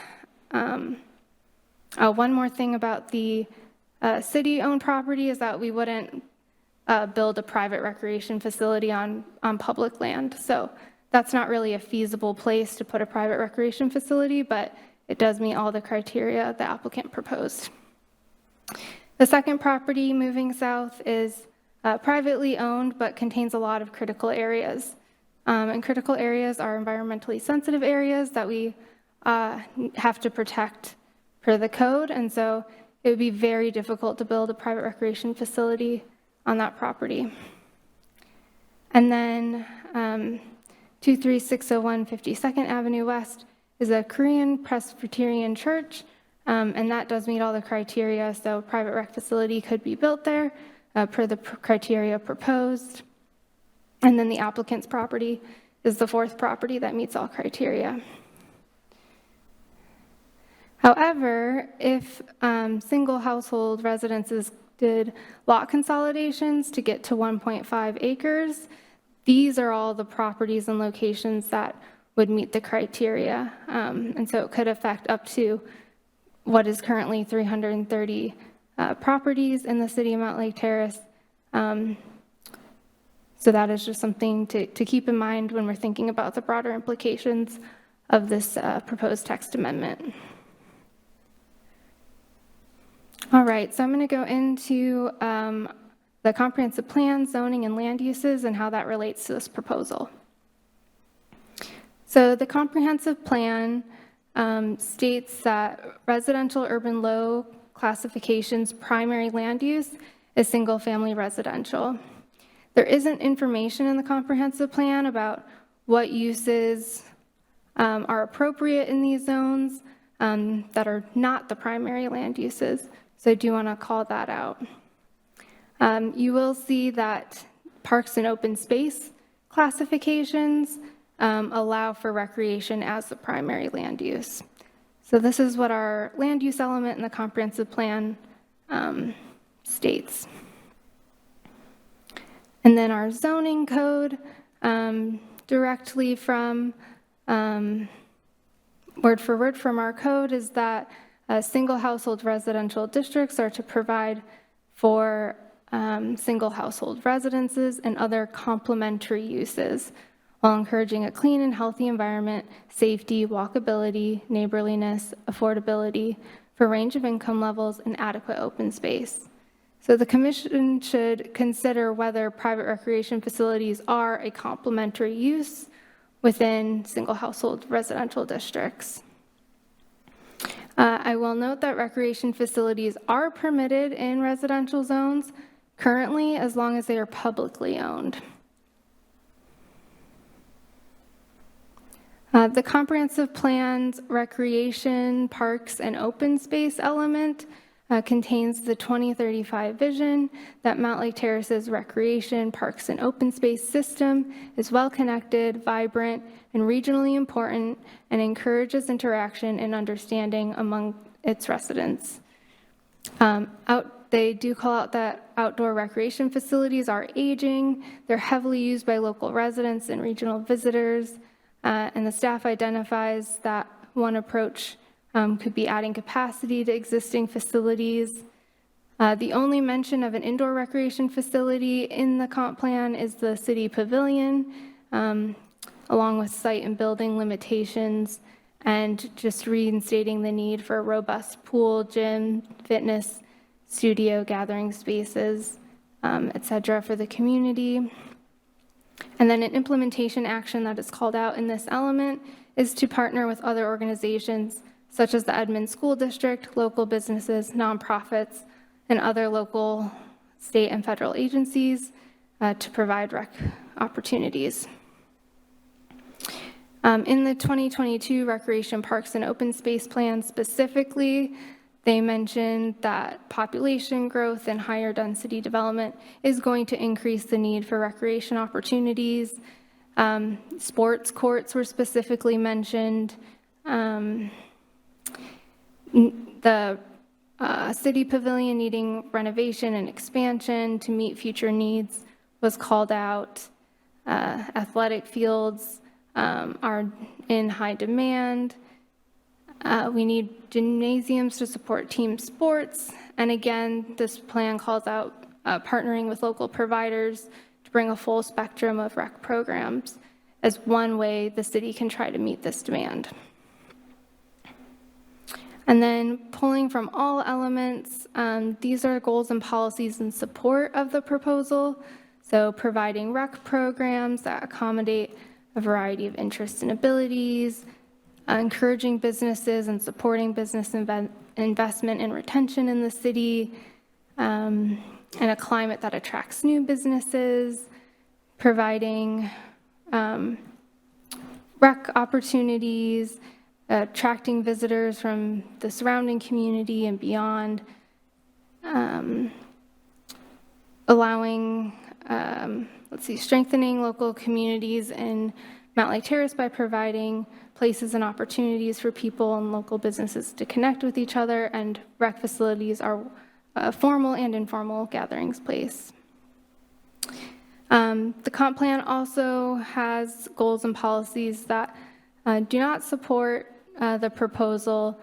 one more thing about the city-owned property is that we wouldn't build a private recreation facility on public land. So that's not really a feasible place to put a private recreation facility, but it does meet all the criteria the applicant proposed. The second property moving south is privately owned, but contains a lot of critical areas. And critical areas are environmentally sensitive areas that we have to protect per the code. And so it would be very difficult to build a private recreation facility on that property. And then 23601 52nd Avenue West is a Korean Presbyterian church, and that does meet all the criteria, so private rec facility could be built there per the criteria proposed. And then the applicant's property is the fourth property that meets all criteria. However, if single household residences did lot consolidations to get to 1.5 acres, these are all the properties and locations that would meet the criteria. And so it could affect up to what is currently 330 properties in the city of Mountlake Terrace. So that is just something to keep in mind when we're thinking about the broader implications of this proposed text amendment. All right, so I'm going to go into the comprehensive plan, zoning, and land uses and how that relates to this proposal. So the comprehensive plan states that residential urban low classification's primary land use is single-family residential. There isn't information in the comprehensive plan about what uses are appropriate in these zones that are not the primary land uses. So I do want to call that out. You will see that parks and open space classifications allow for recreation as the primary land use. So this is what our land use element in the comprehensive plan states. And then our zoning code, directly from word for word from our code, is that single household residential districts are to provide for single household residences and other complementary uses while encouraging a clean and healthy environment, safety, walkability, neighborliness, affordability for a range of income levels and adequate open space. So the commission should consider whether private recreation facilities are a complementary use within single household residential districts. I will note that recreation facilities are permitted in residential zones currently as long as they are publicly owned. The comprehensive plan's recreation, parks, and open space element contains the 2035 vision that Mountlake Terrace's recreation, parks, and open space system is well-connected, vibrant, and regionally important, and encourages interaction and understanding among its residents. They do call out that outdoor recreation facilities are aging. They're heavily used by local residents and regional visitors, and the staff identifies that one approach could be adding capacity to existing facilities. The only mention of an indoor recreation facility in the comp plan is the city pavilion, along with site and building limitations, and just reinstating the need for a robust pool, gym, fitness, studio, gathering spaces, et cetera, for the community. And then an implementation action that is called out in this element is to partner with other organizations, such as the Edmond School District, local businesses, nonprofits, and other local, state, and federal agencies to provide rec opportunities. In the 2022 Recreation Parks and Open Space Plan specifically, they mentioned that population growth and higher density development is going to increase the need for recreation opportunities. Sports courts were specifically mentioned. The city pavilion needing renovation and expansion to meet future needs was called out. Athletic fields are in high demand. We need gymnasiums to support team sports. And again, this plan calls out partnering with local providers to bring a full spectrum of rec programs as one way the city can try to meet this demand. And then pulling from all elements, these are goals and policies in support of the proposal. So providing rec programs that accommodate a variety of interests and abilities, encouraging businesses and supporting business investment and retention in the city, and a climate that attracts new businesses, providing rec opportunities, attracting visitors from the surrounding community and beyond, allowing, strengthening local communities in Mountlake Terrace by providing places and opportunities for people and local businesses to connect with each other, and rec facilities are a formal and informal gatherings place. The comp plan also has goals and policies that do not support the proposal,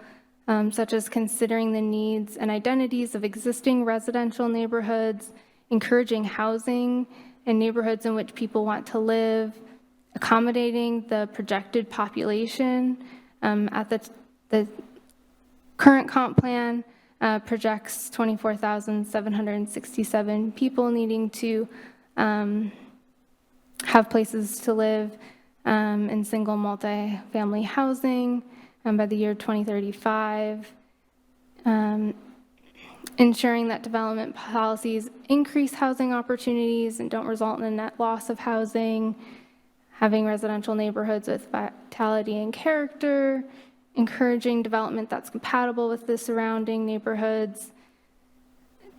such as considering the needs and identities of existing residential neighborhoods, encouraging housing in neighborhoods in which people want to live, accommodating the projected population. At the current comp plan projects 24,767 people needing to have places to live in single multi-family housing by the year 2035. Ensuring that development policies increase housing opportunities and don't result in a net loss of housing, having residential neighborhoods with vitality and character, encouraging development that's compatible with the surrounding neighborhoods,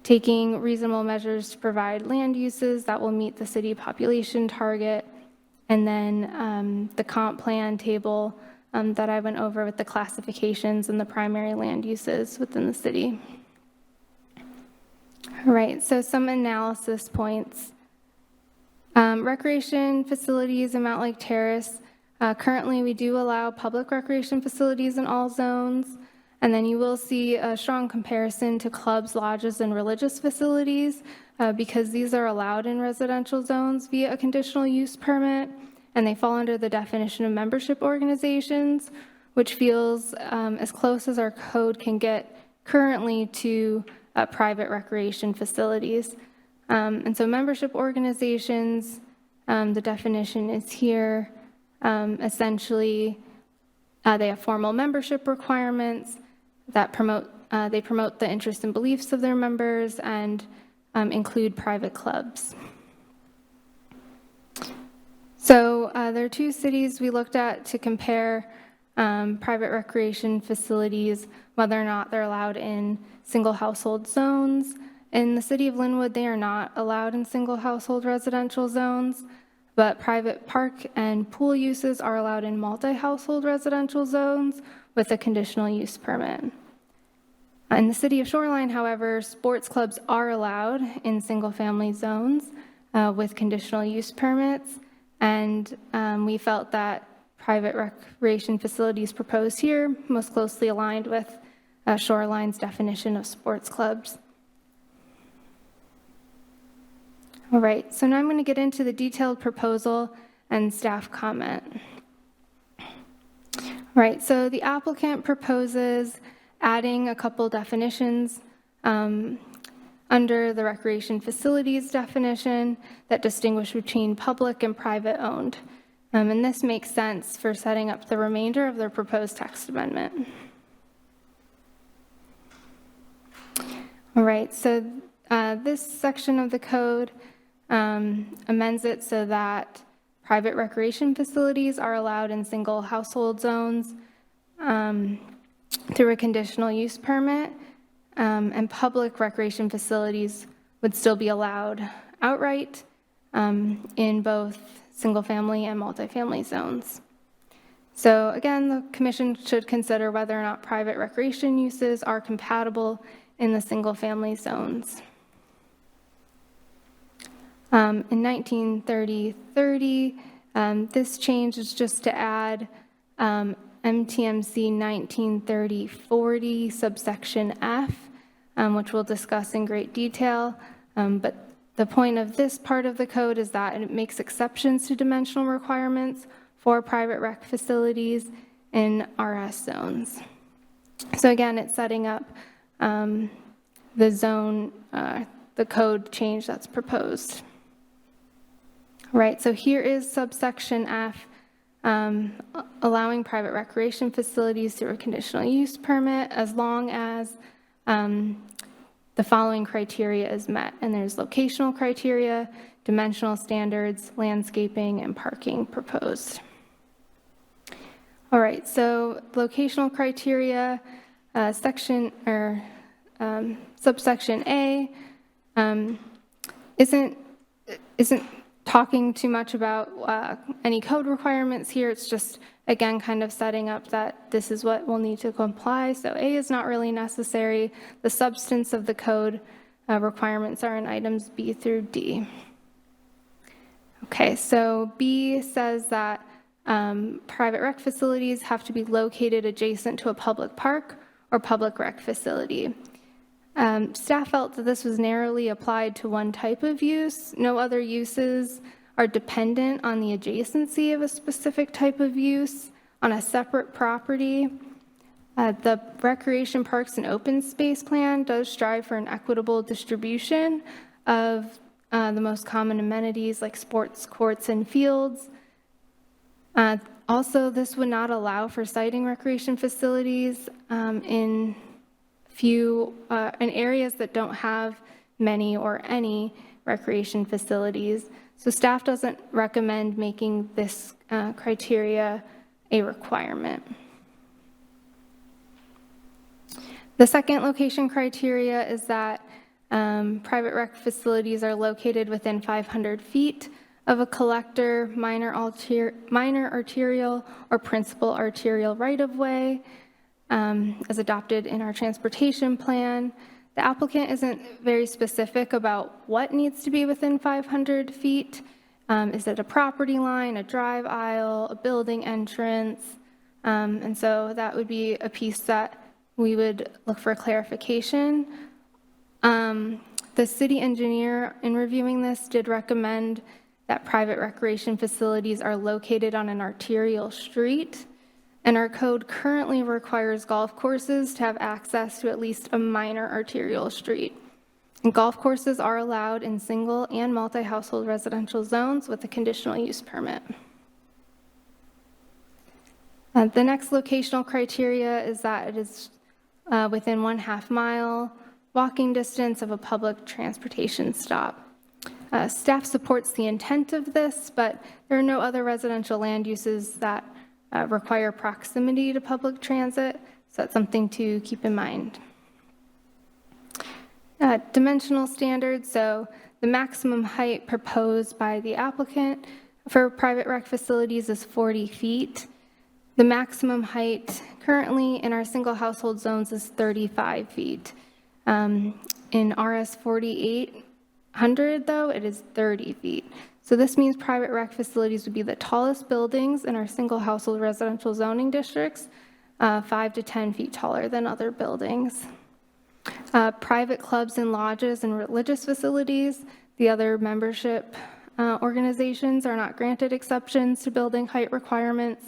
taking reasonable measures to provide land uses that will meet the city population target, and then the comp plan table that I went over with the classifications and the primary land uses within the city. All right, so some analysis points. Recreation facilities in Mountlake Terrace. Currently, we do allow public recreation facilities in all zones, and then you will see a strong comparison to clubs, lodges, and religious facilities because these are allowed in residential zones via a conditional use permit, and they fall under the definition of membership organizations, which feels as close as our code can get currently to private recreation facilities. And so membership organizations, the definition is here. Essentially, they have formal membership requirements that promote the interests and beliefs of their members and include private clubs. So there are two cities we looked at to compare private recreation facilities, whether or not they're allowed in single household zones. In the city of Linwood, they are not allowed in single household residential zones, but private park and pool uses are allowed in multi-household residential zones with a conditional use permit. In the city of Shoreline, however, sports clubs are allowed in single-family zones with conditional use permits, and we felt that private recreation facilities proposed here, most closely aligned with Shoreline's definition of sports clubs. All right, so now I'm going to get into the detailed proposal and staff comment. All right, so the applicant proposes adding a couple definitions under the recreation facilities definition that distinguish between public and private owned. And this makes sense for setting up the remainder of their proposed text amendment. All right, so this section of the code amends it so that private recreation facilities are allowed in single household zones through a conditional use permit, and public recreation facilities would still be allowed outright in both single-family and multifamily zones. So again, the commission should consider whether or not private recreation uses are compatible in the single-family zones. In 1930, this change is just to add MTMC 1930-40 subsection F, which we'll discuss in great detail. But the point of this part of the code is that it makes exceptions to dimensional requirements for private rec facilities in RS zones. So again, it's setting up the zone, the code change that's proposed. Right, so here is subsection F, allowing private recreation facilities through a conditional use permit as long as the following criteria is met. And there's locational criteria, dimensional standards, landscaping, and parking proposed. All right, so locational criteria, subsection A isn't talking too much about any code requirements here. It's just, again, kind of setting up that this is what we'll need to comply. So A is not really necessary. The substance of the code requirements are in items B through D. Okay, so B says that private rec facilities have to be located adjacent to a public park or public rec facility. Staff felt that this was narrowly applied to one type of use. No other uses are dependent on the adjacency of a specific type of use on a separate property. The Recreation Parks and Open Space Plan does strive for an equitable distribution of the most common amenities like sports courts and fields. Also, this would not allow for siting recreation facilities in areas that don't have many or any recreation facilities. So staff doesn't recommend making this criteria a requirement. The second location criteria is that private rec facilities are located within 500 feet of a collector, minor arterial, or principal arterial right-of-way, as adopted in our transportation plan. The applicant isn't very specific about what needs to be within 500 feet. Is it a property line, a drive aisle, a building entrance? And so that would be a piece that we would look for clarification. The city engineer, in reviewing this, did recommend that private recreation facilities are located on an arterial street. And our code currently requires golf courses to have access to at least a minor arterial street. And golf courses are allowed in single and multi-household residential zones with a conditional use permit. The next locational criteria is that it is within 1/2 mile walking distance of a public transportation stop. Staff supports the intent of this, but there are no other residential land uses that require proximity to public transit, so that's something to keep in mind. Dimensional standards, so the maximum height proposed by the applicant for private rec facilities is 40 feet. The maximum height currently in our single household zones is 35 feet. In RS 4800, though, it is 30 feet. So this means private rec facilities would be the tallest buildings in our single household residential zoning districts, 5 to 10 feet taller than other buildings. Private clubs and lodges and religious facilities, the other membership organizations are not granted exceptions to building height requirements,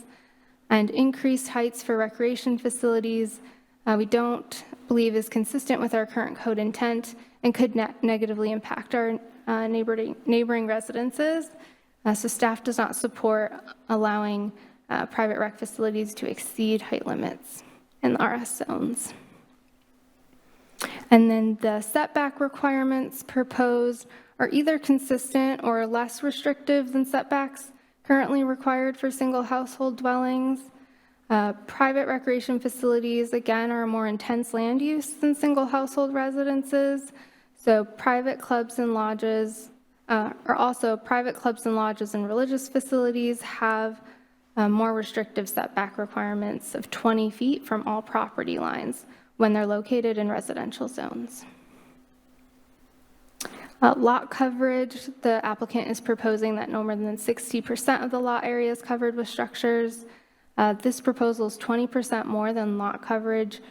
and increased heights for recreation facilities we don't believe is consistent with our current code intent and could negatively impact our neighboring residences. So staff does not support allowing private rec facilities to exceed height limits in the RS zones. And then the setback requirements proposed are either consistent or less restrictive than setbacks currently required for single household dwellings. Private recreation facilities, again, are a more intense land use than single household residences. So private clubs and lodges, private clubs and lodges and religious facilities have more restrictive setback requirements of 20 feet from all property lines when they're located in residential zones. Lot coverage, the applicant is proposing that no more than 60% of the lot area is covered with structures. This proposal is 20% more than lot coverage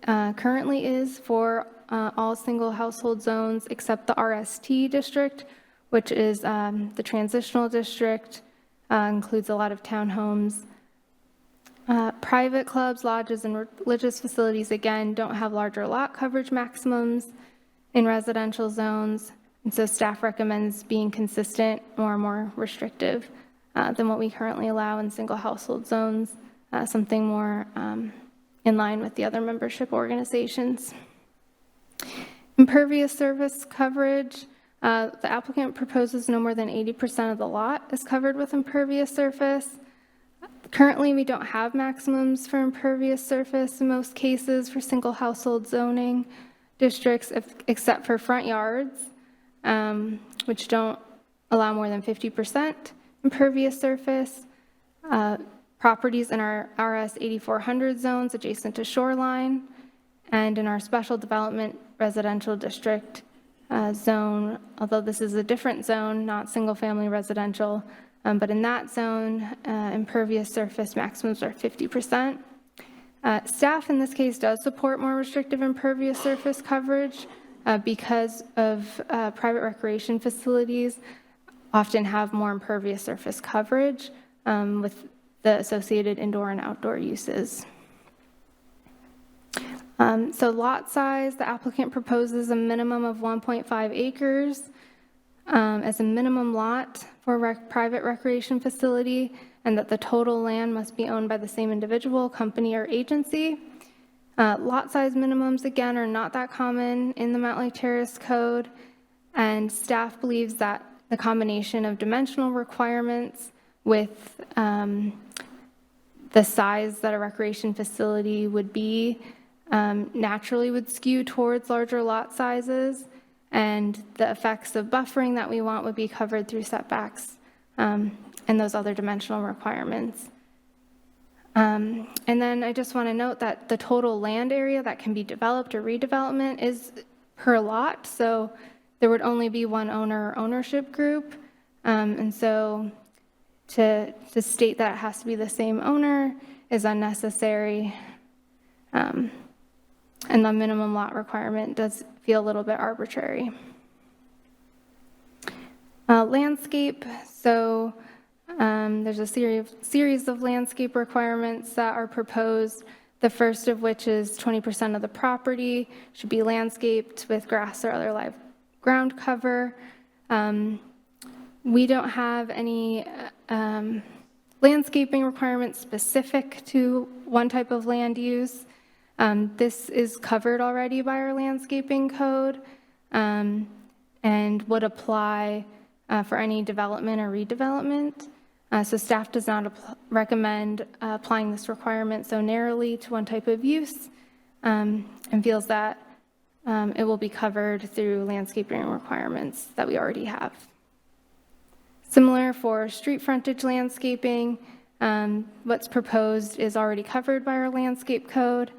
currently is for all single household zones except the RST district, which is the transitional district, includes a lot of townhomes. Private clubs, lodges, and religious facilities, again, don't have larger lot coverage maximums in residential zones, and so staff recommends being consistent or more restrictive than what we currently allow in single household zones, something more in line with the other membership organizations. Impervious surface coverage, the applicant proposes no more than 80% of the lot is covered with impervious surface. Currently, we don't have maximums for impervious surface in most cases for single household zoning districts, except for front yards, which don't allow more than 50% impervious surface. Properties in our RS 8400 zones adjacent to shoreline, and in our special development residential district zone, although this is a different zone, not single family residential, but in that zone, impervious surface maximums are 50%. Staff in this case does support more restrictive impervious surface coverage because of private recreation facilities often have more impervious surface coverage with the associated indoor and outdoor uses. So lot size, the applicant proposes a minimum of 1.5 acres as a minimum lot for a private recreation facility, and that the total land must be owned by the same individual, company, or agency. Lot size minimums, again, are not that common in the Mountlake Terrace Code, and staff believes that the combination of dimensional requirements with the size that a recreation facility would be naturally would skew towards larger lot sizes, and the effects of buffering that we want would be covered through setbacks and those other dimensional requirements. And then I just want to note that the total land area that can be developed or redevelopment is per lot, so there would only be one owner or ownership group, and so to state that it has to be the same owner is unnecessary, and the minimum lot requirement does feel a little bit arbitrary. Landscape, so there's a series of landscape requirements that are proposed, the first of which is 20% of the property should be landscaped with grass or other live ground cover. We don't have any landscaping requirements specific to one type of land use. This is covered already by our landscaping code and would apply for any development or redevelopment. So staff does not recommend applying this requirement so narrowly to one type of use and feels that it will be covered through landscaping requirements that we already have. Similar for street frontage landscaping, what's proposed is already covered by our landscape code,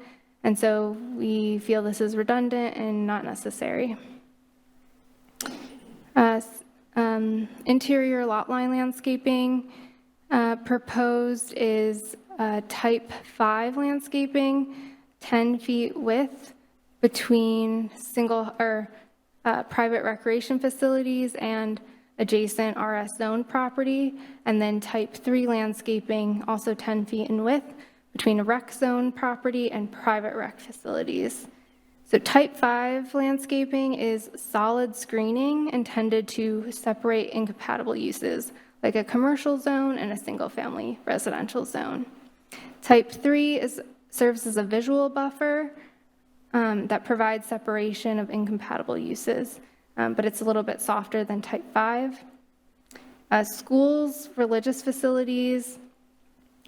and so we feel this is redundant and not necessary. interior lot line landscaping proposed is type 5 landscaping, 10 feet width between single or private recreation facilities and adjacent RS zone property, and then type 3 landscaping, also 10 feet in width between a rec zone property and private rec facilities. So type 5 landscaping is solid screening intended to separate incompatible uses, like a commercial zone and a single-family residential zone. Type 3 serves as a visual buffer that provides separation of incompatible uses, but it's a little bit softer than type 5. Schools, religious facilities,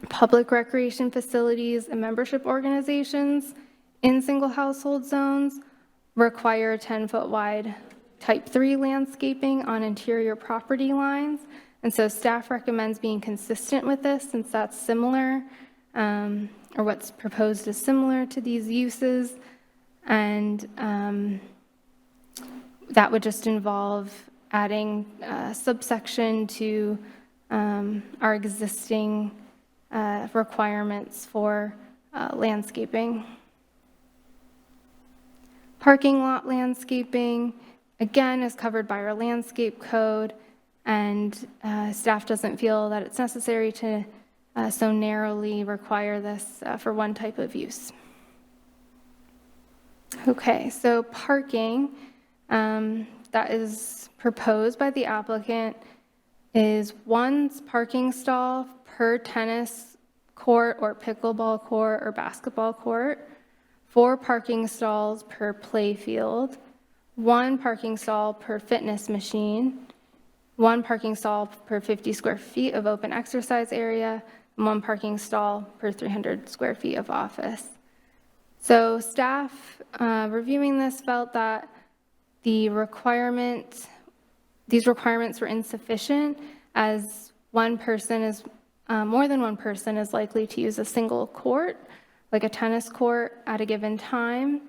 public recreation facilities, and membership organizations in single household zones require 10-foot wide type 3 landscaping on interior property lines. And so staff recommends being consistent with this, since that's similar, or what's proposed is similar to these uses. And that would just involve adding a subsection to our existing requirements for landscaping. Parking lot landscaping, again, is covered by our landscape code, and staff doesn't feel that it's necessary to so narrowly require this for one type of use. Okay, so parking that is proposed by the applicant is 1 parking stall per tennis court or pickleball court or basketball court, 4 parking stalls per play field, 1 parking stall per fitness machine, 1 parking stall per 50 square feet of open exercise area, and 1 parking stall per 300 square feet of office. So staff reviewing this felt that these requirements were insufficient, as more than one person is likely to use a single court, like a tennis court, at a given time.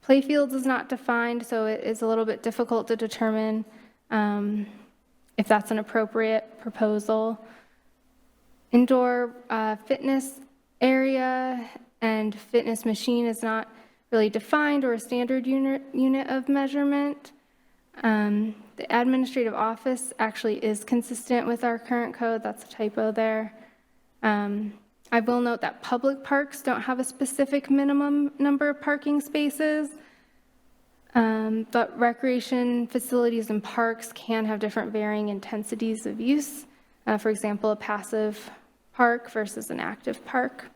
Playfields is not defined, so it is a little bit difficult to determine if that's an appropriate proposal. Indoor fitness area and fitness machine is not really defined or a standard unit of measurement. The administrative office actually is consistent with our current code. That's a typo there. I will note that public parks don't have a specific minimum number of parking spaces, but recreation facilities and parks can have different varying intensities of use. For example, a passive park versus an active park.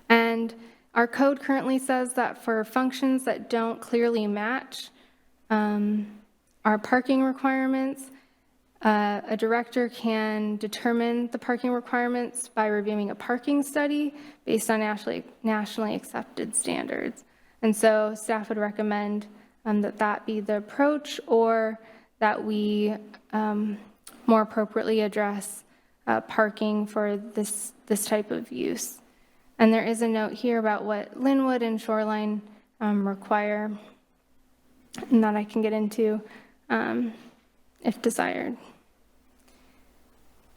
And our code currently says that for functions that don't clearly match our parking requirements, a director can determine the parking requirements by reviewing a parking study based on nationally accepted standards. And so staff would recommend that be the approach, or that we more appropriately address parking for this type of use. And there is a note here about what Linwood and Shoreline require, and that I can get into if desired.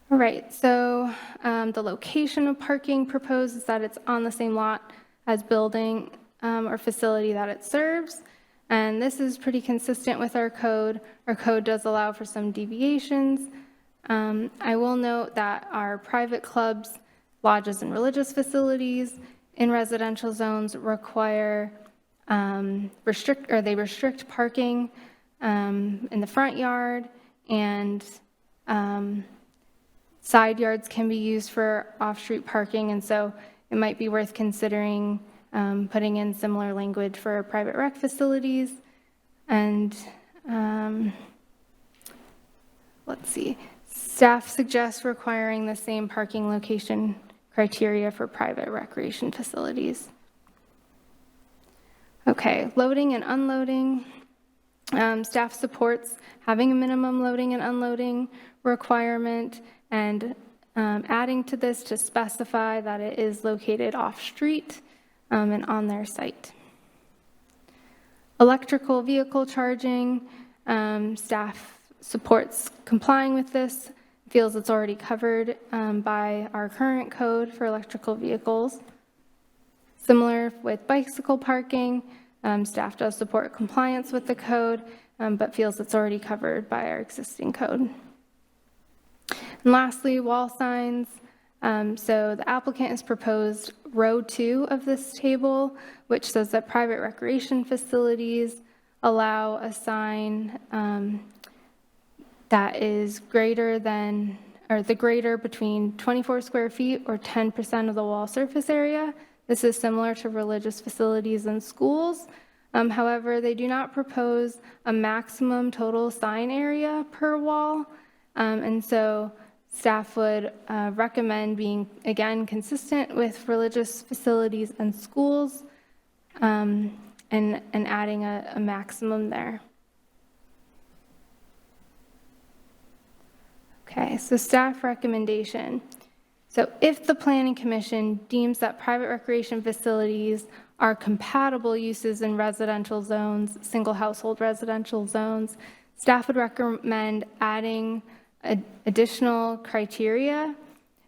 All right, so the location of parking proposed is that it's on the same lot as building or facility that it serves. And this is pretty consistent with our code. Our code does allow for some deviations. I will note that our private clubs, lodges, and religious facilities in residential zones require restrict parking in the front yard, and side yards can be used for off-street parking, and so it might be worth considering putting in similar language for private rec facilities. And let's see, staff suggests requiring the same parking location criteria for private recreation facilities. Okay, loading and unloading. Staff supports having a minimum loading and unloading requirement, and adding to this to specify that it is located off-street and on their site. Electrical vehicle charging, staff supports complying with this, feels it's already covered by our current code for electrical vehicles. Similar with bicycle parking, staff does support compliance with the code, but feels it's already covered by our existing code. And lastly, wall signs. So the applicant has proposed row 2 of this table, which says that private recreation facilities allow a sign that is greater than, or the greater between 24 square feet or 10% of the wall surface area. This is similar to religious facilities and schools. However, they do not propose a maximum total sign area per wall. And so staff would recommend being, again, consistent with religious facilities and schools and adding a maximum there. Okay, so staff recommendation. So if the Planning Commission deems that private recreation facilities are compatible uses in residential zones, single household residential zones, staff would recommend adding additional criteria.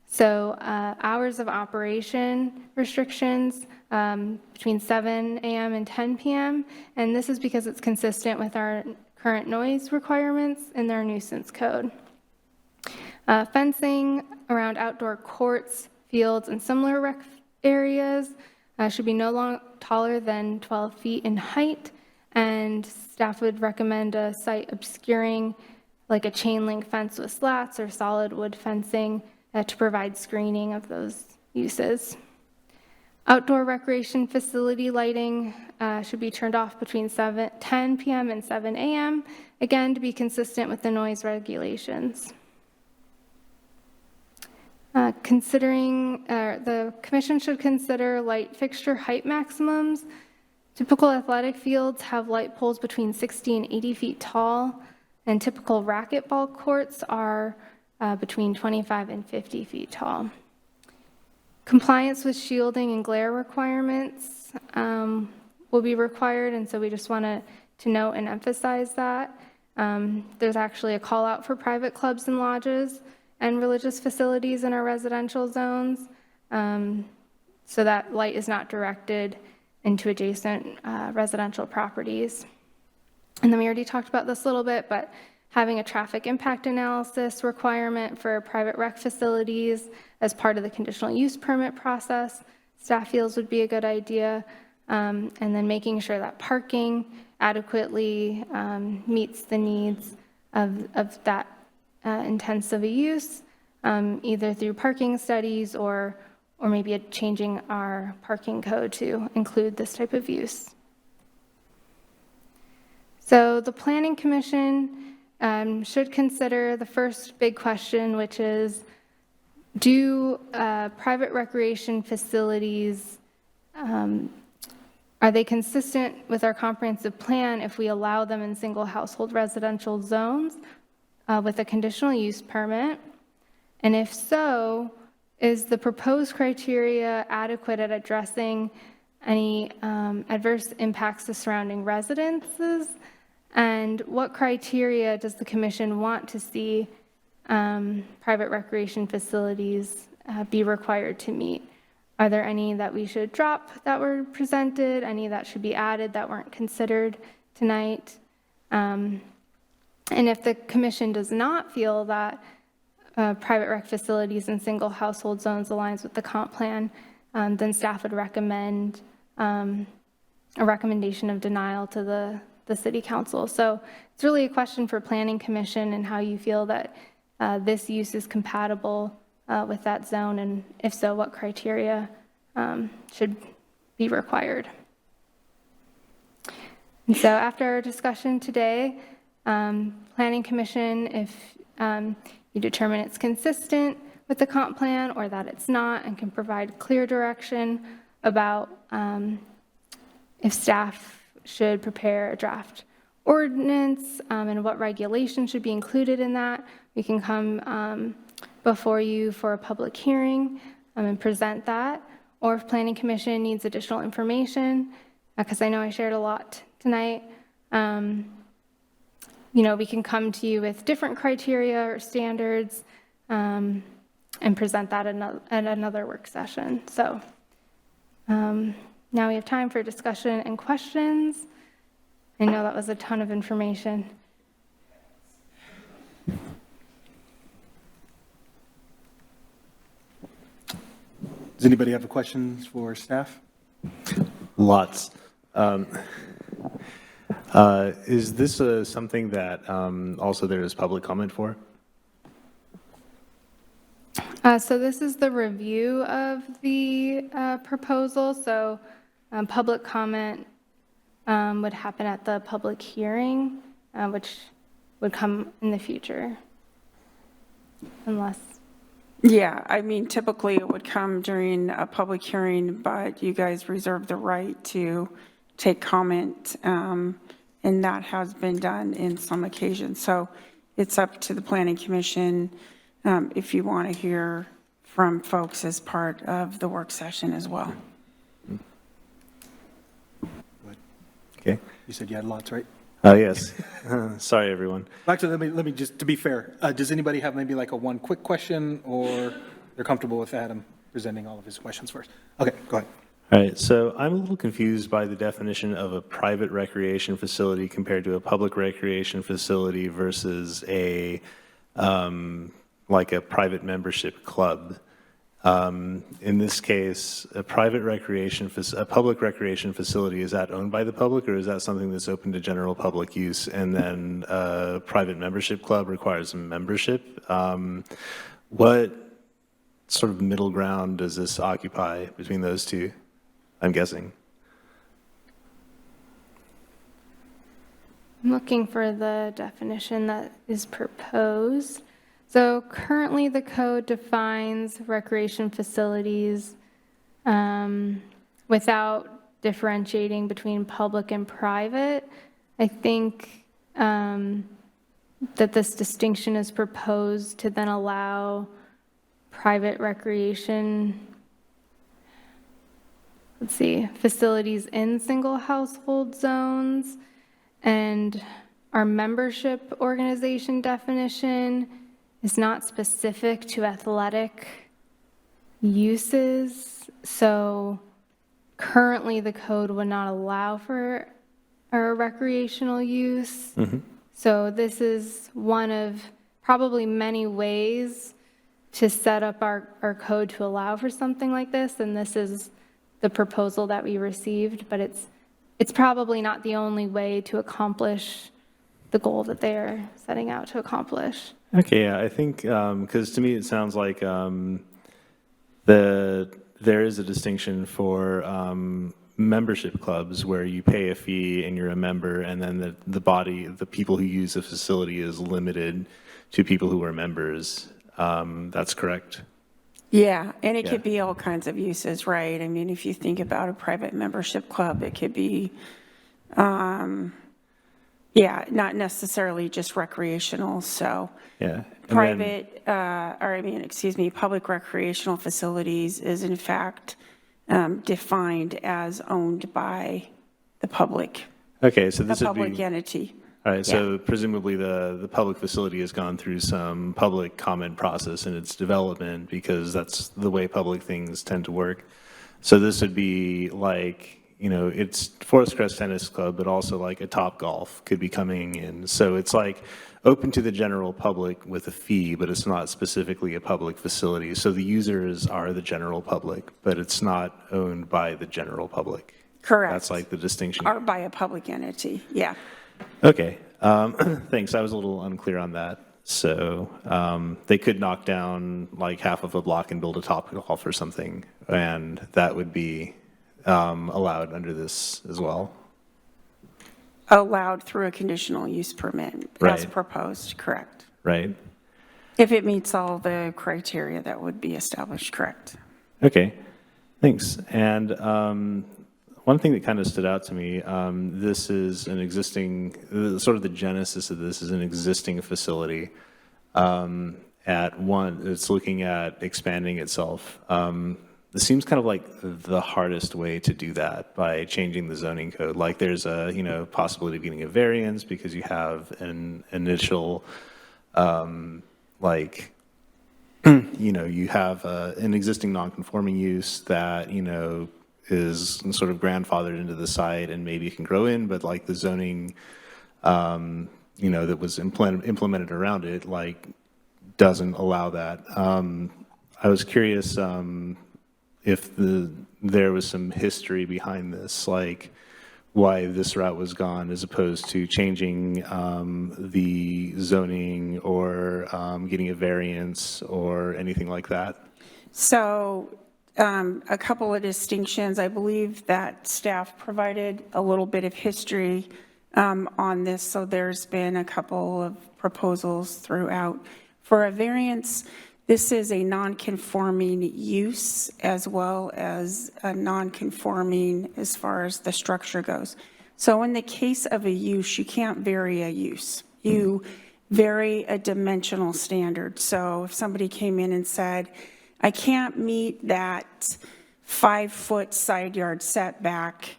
So hours of operation restrictions between 7 a.m. and 10 p.m. And this is because it's consistent with our current noise requirements in their nuisance code. Fencing around outdoor courts, fields, and similar rec areas should be no taller than 12 feet in height, and staff would recommend a site obscuring like a chain link fence with slats or solid wood fencing to provide screening of those uses. Outdoor recreation facility lighting should be turned off between 10 p.m. and 7 a.m., again to be consistent with the noise regulations. The commission should consider light fixture height maximums. Typical athletic fields have light poles between 60 and 80 feet tall, and typical racquetball courts are between 25 and 50 feet tall. Compliance with shielding and glare requirements will be required, and so we just want to note and emphasize that. There's actually a call out for private clubs and lodges and religious facilities in our residential zones, so that light is not directed into adjacent residential properties. And then we already talked about this a little bit, but having a traffic impact analysis requirement for private rec facilities as part of the conditional use permit process, staff feels would be a good idea. And then making sure that parking adequately meets the needs of that intensive a use, either through parking studies or maybe changing our parking code to include this type of use. So the Planning Commission should consider the first big question, which is, do private recreation facilities, are they consistent with our comprehensive plan if we allow them in single household residential zones with a conditional use permit? And if so, is the proposed criteria adequate at addressing any adverse impacts to surrounding residences? And what criteria does the commission want to see private recreation facilities be required to meet? Are there any that we should drop that were presented? Any that should be added that weren't considered tonight? And if the commission does not feel that private rec facilities in single household zones aligns with the comp plan, then staff would recommend a recommendation of denial to the city council. So it's really a question for Planning Commission and how you feel that this use is compatible with that zone, and if so, what criteria should be required. And so after our discussion today, Planning Commission, if you determine it's consistent with the comp plan or that it's not and can provide clear direction about if staff should prepare a draft ordinance and what regulations should be included in that, we can come before you for a public hearing and present that. Or if Planning Commission needs additional information, because I know I shared a lot tonight, we can come to you with different criteria or standards and present that at another work session. So now we have time for discussion and questions. I know that was a ton of information. Does anybody have questions for staff? Lots. Is this something that also there is public comment for? So this is the review of the proposal. So public comment would happen at the public hearing, which would come in the future, unless. Yeah, I mean, typically it would come during a public hearing, but you guys reserve the right to take comment, and that has been done in some occasions. So it's up to the Planning Commission if you want to hear from folks as part of the work session as well. Okay. You said you had lots, right? Yes. Sorry, everyone. Actually, let me just, to be fair, does anybody have maybe like a one quick question, or they're comfortable with Adam presenting all of his questions first? Okay, go ahead. All right, so I'm a little confused by the definition of a private recreation facility compared to a public recreation facility versus like a private membership club. In this case, a public recreation facility, is that owned by the public, or is that something that's open to general public use? And then a private membership club requires a membership. What sort of middle ground does this occupy between those two, I'm guessing? I'm looking for the definition that is proposed. So currently the code defines recreation facilities without differentiating between public and private. I think that this distinction is proposed to then allow private recreation, facilities in single household zones, and our membership organization definition is not specific to athletic uses. So currently the code would not allow for a recreational use. Mm-hmm. So this is one of probably many ways to set up our code to allow for something like this. And this is the proposal that we received, but it's probably not the only way to accomplish the goal that they're setting out to accomplish. Okay, yeah, I think, because to me it sounds like there is a distinction for membership clubs where you pay a fee and you're a member, and then the people who use the facility is limited to people who are members. That's correct? Yeah, and it could be all kinds of uses, right? I mean, if you think about a private membership club, it could be, not necessarily just recreational, so. Yeah. Public recreational facilities is in fact defined as owned by the public. Okay, so this a would be. public entity. All right, so presumably the public facility has gone through some public comment process in its development, because that's the way public things tend to work. So this would be like, it's Forest Crest Tennis Club, but also like a Top Golf could be coming in. So it's like open to the general public with a fee, but it's not specifically a public facility. So the users are the general public, but it's not owned by the general public. Correct. That's like the distinction. Or by a public entity, yeah. Okay, thanks. I was a little unclear on that. So they could knock down like half of a block and build a Top Golf or something, and that would be allowed under this as well. Allowed through a conditional use permit as proposed, correct. Right. If it meets all the criteria that would be established, correct. Okay, thanks. And one thing that kind of stood out to me, this is an existing, sort of the genesis of this is an existing facility it's looking at expanding itself. it seems kind of like the hardest way to do that by changing the zoning code. Like there's a, possibility of getting a variance because you have an initial, you have an existing non-conforming use that, is sort of grandfathered into the site and maybe it can grow in, but like the zoning, that was implemented around it, like doesn't allow that. I was curious if there was some history behind this, like why this route was gone as opposed to changing the zoning or getting a variance or anything like that. So a couple of distinctions. I believe that staff provided a little bit of history on this, so there's been a couple of proposals throughout. For a variance, this is a non-conforming use as well as a non-conforming as far as the structure goes. So in the case of a use, you can't vary a use. You vary a dimensional standard. So if somebody came in and said, I can't meet that 5-foot side yard setback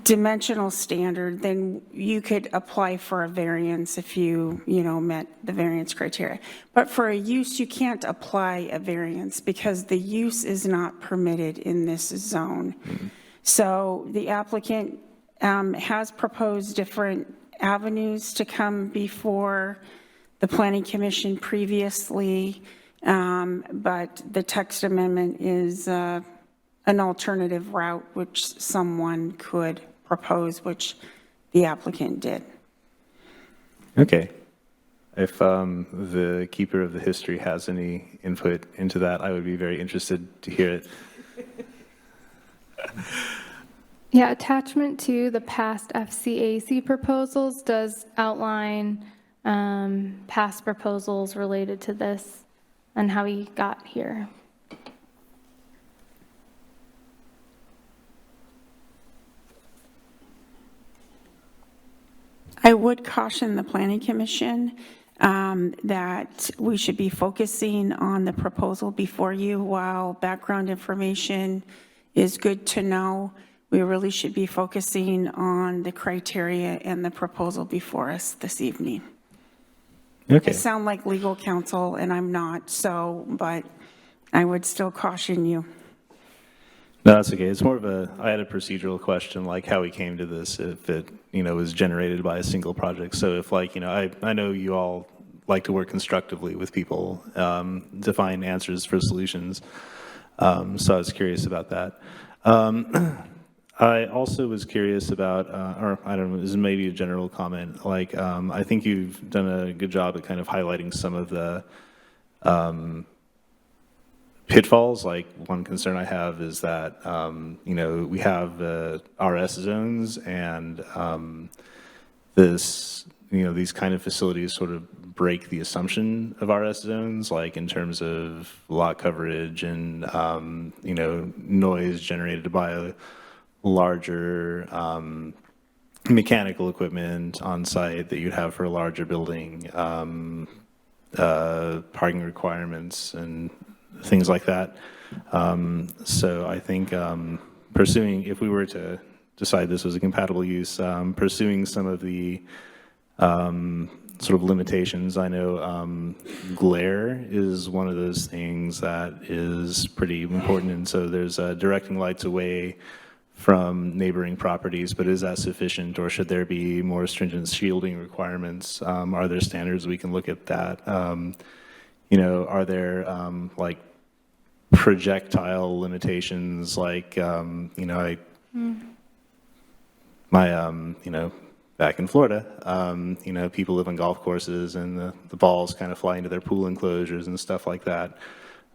dimensional standard, then you could apply for a variance if you met the variance criteria. But for a use, you can't apply a variance because the use is not permitted in this zone. Mm-hmm. So the applicant has proposed different avenues to come before the Planning Commission previously, but the text amendment is an alternative route which someone could propose, which the applicant did. Okay. If the keeper of the history has any input into that, I would be very interested to hear it. Yeah, attachment to the past FCAC proposals does outline past proposals related to this and how we got here. I would caution the Planning Commission that we should be focusing on the proposal before you. While background information is good to know, we really should be focusing on the criteria and the proposal before us this evening. Okay. I sound like legal counsel, and I'm not, but I would still caution you. No, that's okay. It's more of I had a procedural question, like how we came to this, if it, was generated by a single project. So if I know you all like to work constructively with people to find answers for solutions. So I was curious about that. I also was curious about, or I don't know, this is maybe a general comment. Like, I think you've done a good job at kind of highlighting some of the pitfalls. Like one concern I have is that, we have RS zones and these kind of facilities sort of break the assumption of RS zones, like in terms of lot coverage and, noise generated by a larger mechanical equipment on site that you'd have for a larger building, parking requirements and things like that. So I think pursuing, if we were to decide this was a compatible use, pursuing some of the sort of limitations. I know glare is one of those things that is pretty important, and so there's directing lights away from neighboring properties, but is that sufficient, or should there be more stringent shielding requirements? Are there standards we can look at that? Are there like projectile limitations, like back in Florida, people live on golf courses and the balls kind of fly into their pool enclosures and stuff like that.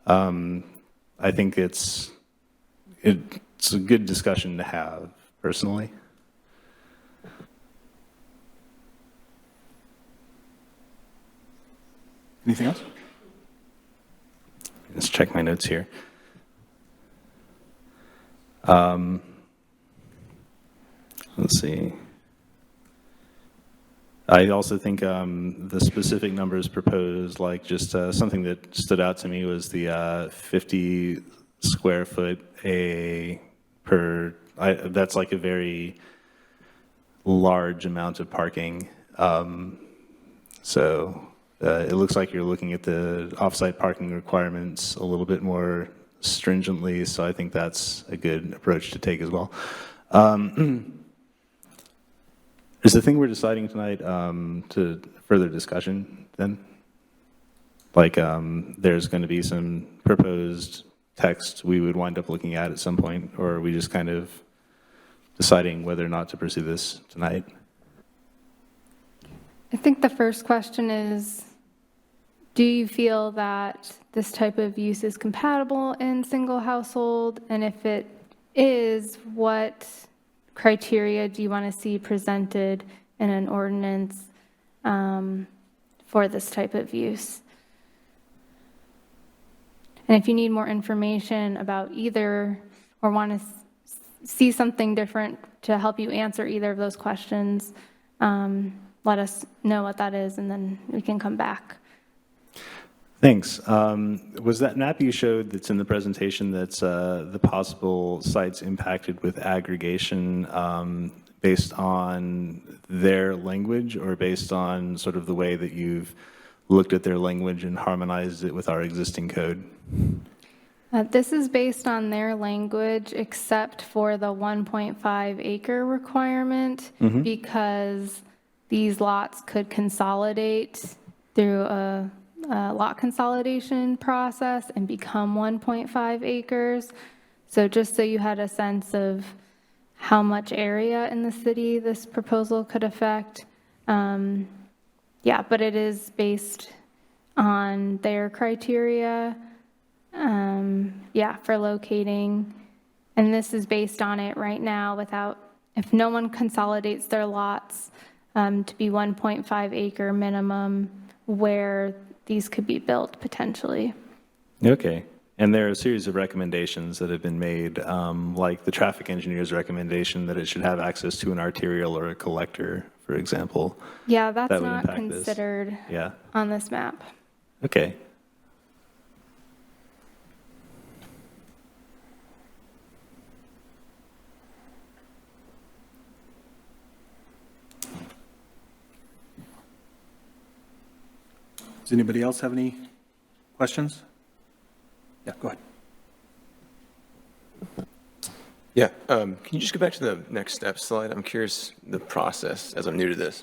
I think it's a good discussion to have, personally. Anything else? Let's check my notes here. Let's see. I also think the specific numbers proposed, like just something that stood out to me was the 50 square foot that's like a very large amount of parking. So it looks like you're looking at the off-site parking requirements a little bit more stringently, so I think that's a good approach to take as well. Is the thing we're deciding tonight to further discussion then? Like there's going to be some proposed text we would wind up looking at some point, or are we just kind of deciding whether or not to pursue this tonight? I think the first question is, do you feel that this type of use is compatible in single household? And if it is, what criteria do you want to see presented in an ordinance for this type of use? And if you need more information about either or want to see something different to help you answer either of those questions, let us know what that is, and then we can come back. Thanks. Was that map you showed that's in the presentation that's the possible sites impacted with aggregation based on their language or based on sort of the way that you've looked at their language and harmonized it with our existing code? This is based on their language, except for the 1.5 acre requirement, because these lots could consolidate through a lot consolidation process and become 1.5 acres. So just so you had a sense of how much area in the city this proposal could affect. Yeah, but it is based on their criteria, yeah, for locating. And this is based on it right now if no one consolidates their lots to be 1.5 acre minimum where these could be built potentially. Okay. And there are a series of recommendations that have been made, like the traffic engineer's recommendation that it should have access to an arterial or a collector, for example. Yeah, that's That would not impact this. considered on this map. Okay. Does anybody else have any questions? Yeah, go ahead. Yeah, can you just go back to the next step slide? I'm curious the process, as I'm new to this.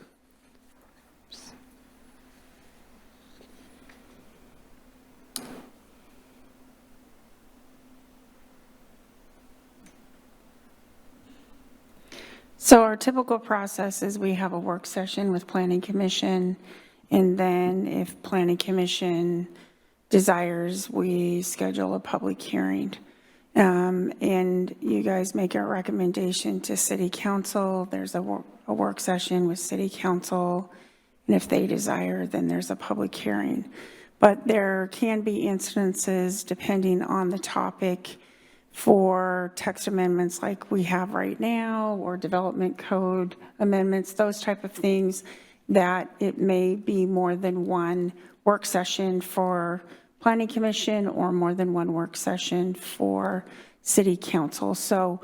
So our typical process is we have a work session with Planning Commission, and then if Planning Commission desires, we schedule a public hearing. And you guys make a recommendation to City Council. There's a work session with City Council, and if they desire, then there's a public hearing. But there can be instances, depending on the topic, for text amendments like we have right now, or development code amendments, those type of things, that it may be more than one work session for Planning Commission or more than one work session for City Council. So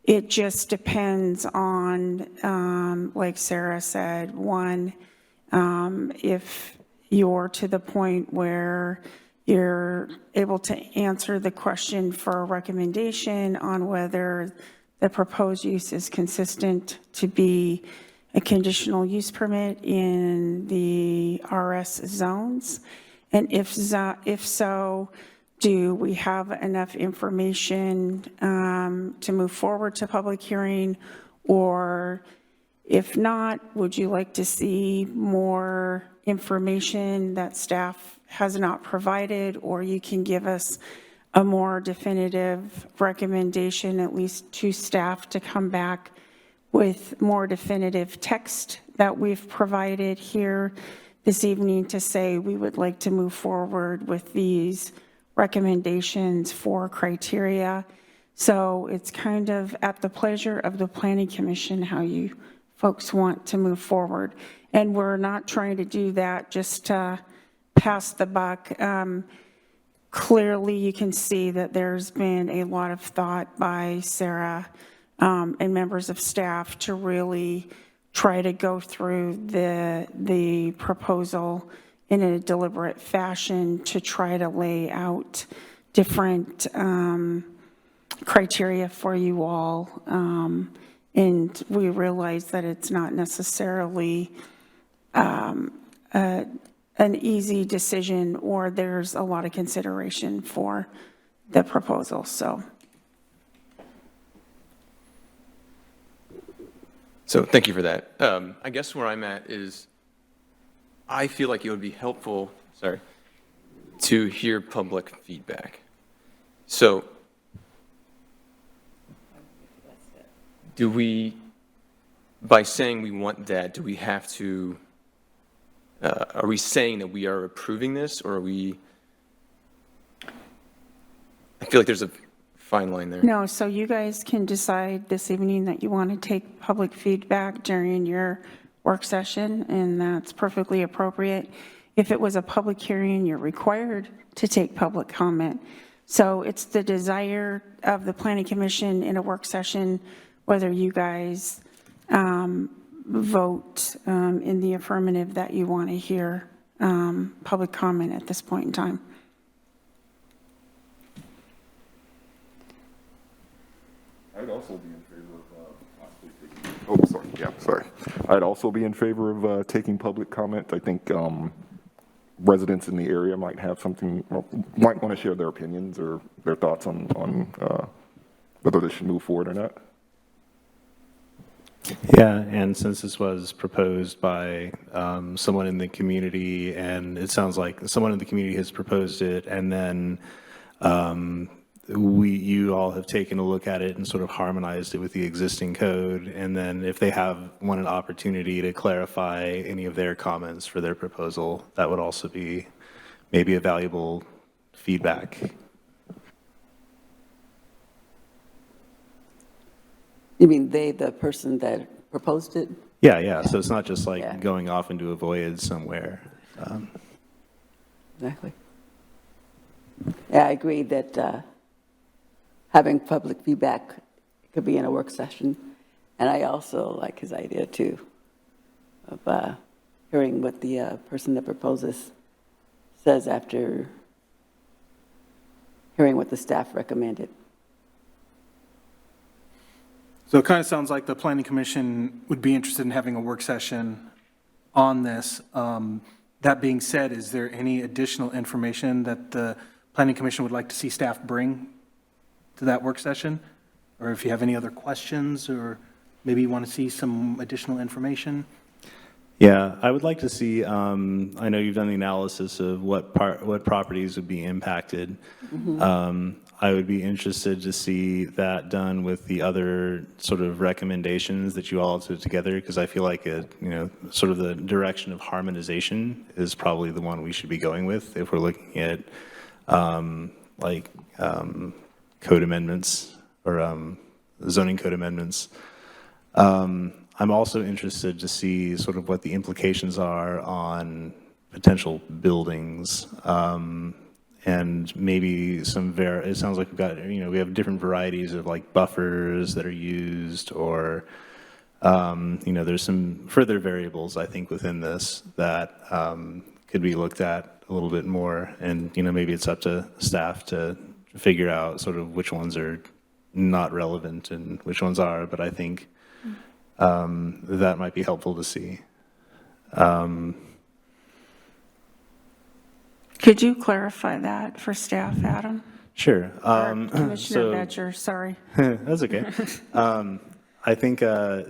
it just depends on, like Sarah said, one, if you're to the point where you're able to answer the question for a recommendation on whether the proposed use is consistent to be a conditional use permit in the RS zones. And if so, do we have enough information to move forward to public hearing? Or if not, would you like to see more information that staff has not provided, or you can give us a more definitive recommendation, at least to staff, to come back with more definitive text that we've provided here this evening to say we would like to move forward with these recommendations for criteria. So it's kind of at the pleasure of the Planning Commission how you folks want to move forward. And we're not trying to do that just to pass the buck. clearly you can see that there's been a lot of thought by Sarah and members of staff to really try to go through the proposal in a deliberate fashion to try to lay out different criteria for you all. And we realize that it's not necessarily an easy decision, or there's a lot of consideration for the proposal, so. So thank you for that. I guess where I'm at is I feel like it would be helpful, to hear public feedback. So do we, by saying we want that, do we have to, are we saying that we are approving this, or are we, I feel like there's a fine line there. No, so you guys can decide this evening that you want to take public feedback during your work session, and that's perfectly appropriate. If it was a public hearing, you're required to take public comment. So it's the desire of the Planning Commission in a work session, whether you guys vote in the affirmative that you want to hear public comment at this point in time. I'd also be in favor of I'd also be in favor of taking public comment. I think residents in the area might have something, might want to share their opinions or their thoughts on whether this should move forward or not. Yeah, and since this was proposed by someone in the community, and it sounds like someone in the community has proposed it, and then you all have taken a look at it and sort of harmonized it with the existing code, and then if they want an opportunity to clarify any of their comments for their proposal, that would also be maybe a valuable feedback. You mean the person that proposed it? Yeah, so it's not just like going off into a void somewhere. Exactly. Yeah, I agree that having public feedback could be in a work session. And I also like his idea too of hearing what the person that proposes says after hearing what the staff recommended. So it kind of sounds like the Planning Commission would be interested in having a work session on this. That being said, is there any additional information that the Planning Commission would like to see staff bring to that work session? Or if you have any other questions, or maybe you want to see some additional information? Yeah, I would like to see, I know you've done the analysis of what properties would be impacted. Mm-hmm. I would be interested to see that done with the other sort of recommendations that you all took together, because I feel like sort of the direction of harmonization is probably the one we should be going with if we're looking at code amendments or zoning code amendments. I'm also interested to see sort of what the implications are on potential buildings. And maybe it sounds like we have different varieties of like buffers that are used, or, there's some further variables, I think, within this that could be looked at a little bit more. And, maybe it's up to staff to figure out sort of which ones are not relevant and which ones are, but I think that might be helpful to see. Could you clarify that for staff, Adam? Sure. Commissioner Betcher, sorry. That's okay. I think I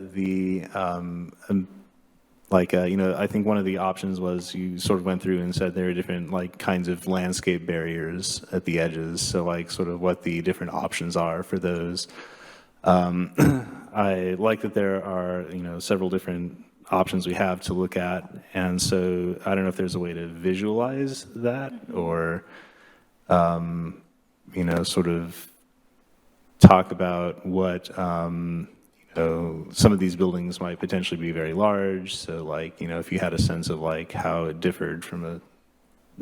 think one of the options was you sort of went through and said there are different kinds of landscape barriers at the edges. So sort of what the different options are for those. I like that there are, several different options we have to look at. And so I don't know if there's a way to visualize that, or, sort of talk about what, some of these buildings might potentially be very large. So if you had a sense of how it differed from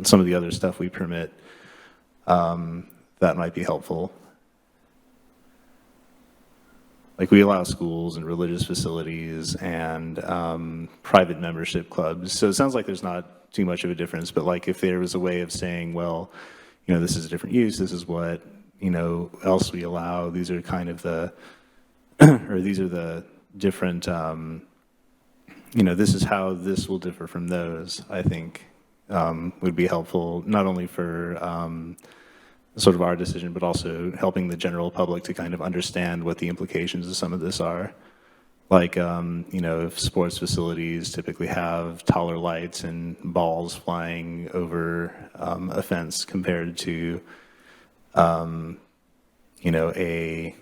some of the other stuff we permit. that might be helpful. Like we allow schools and religious facilities and private membership clubs. So it sounds like there's not too much of a difference, but like if there was a way of saying, well, you know, this is a different use, this is what, you know, else we allow, these are kind of the, or these are the different, you know, this is how this will differ from those, I think would be helpful, not only for sort of our decision, but also helping the general public to kind of understand what the implications of some of this are. Like, you know, if sports facilities typically have taller lights and balls flying over a fence compared to, you know, a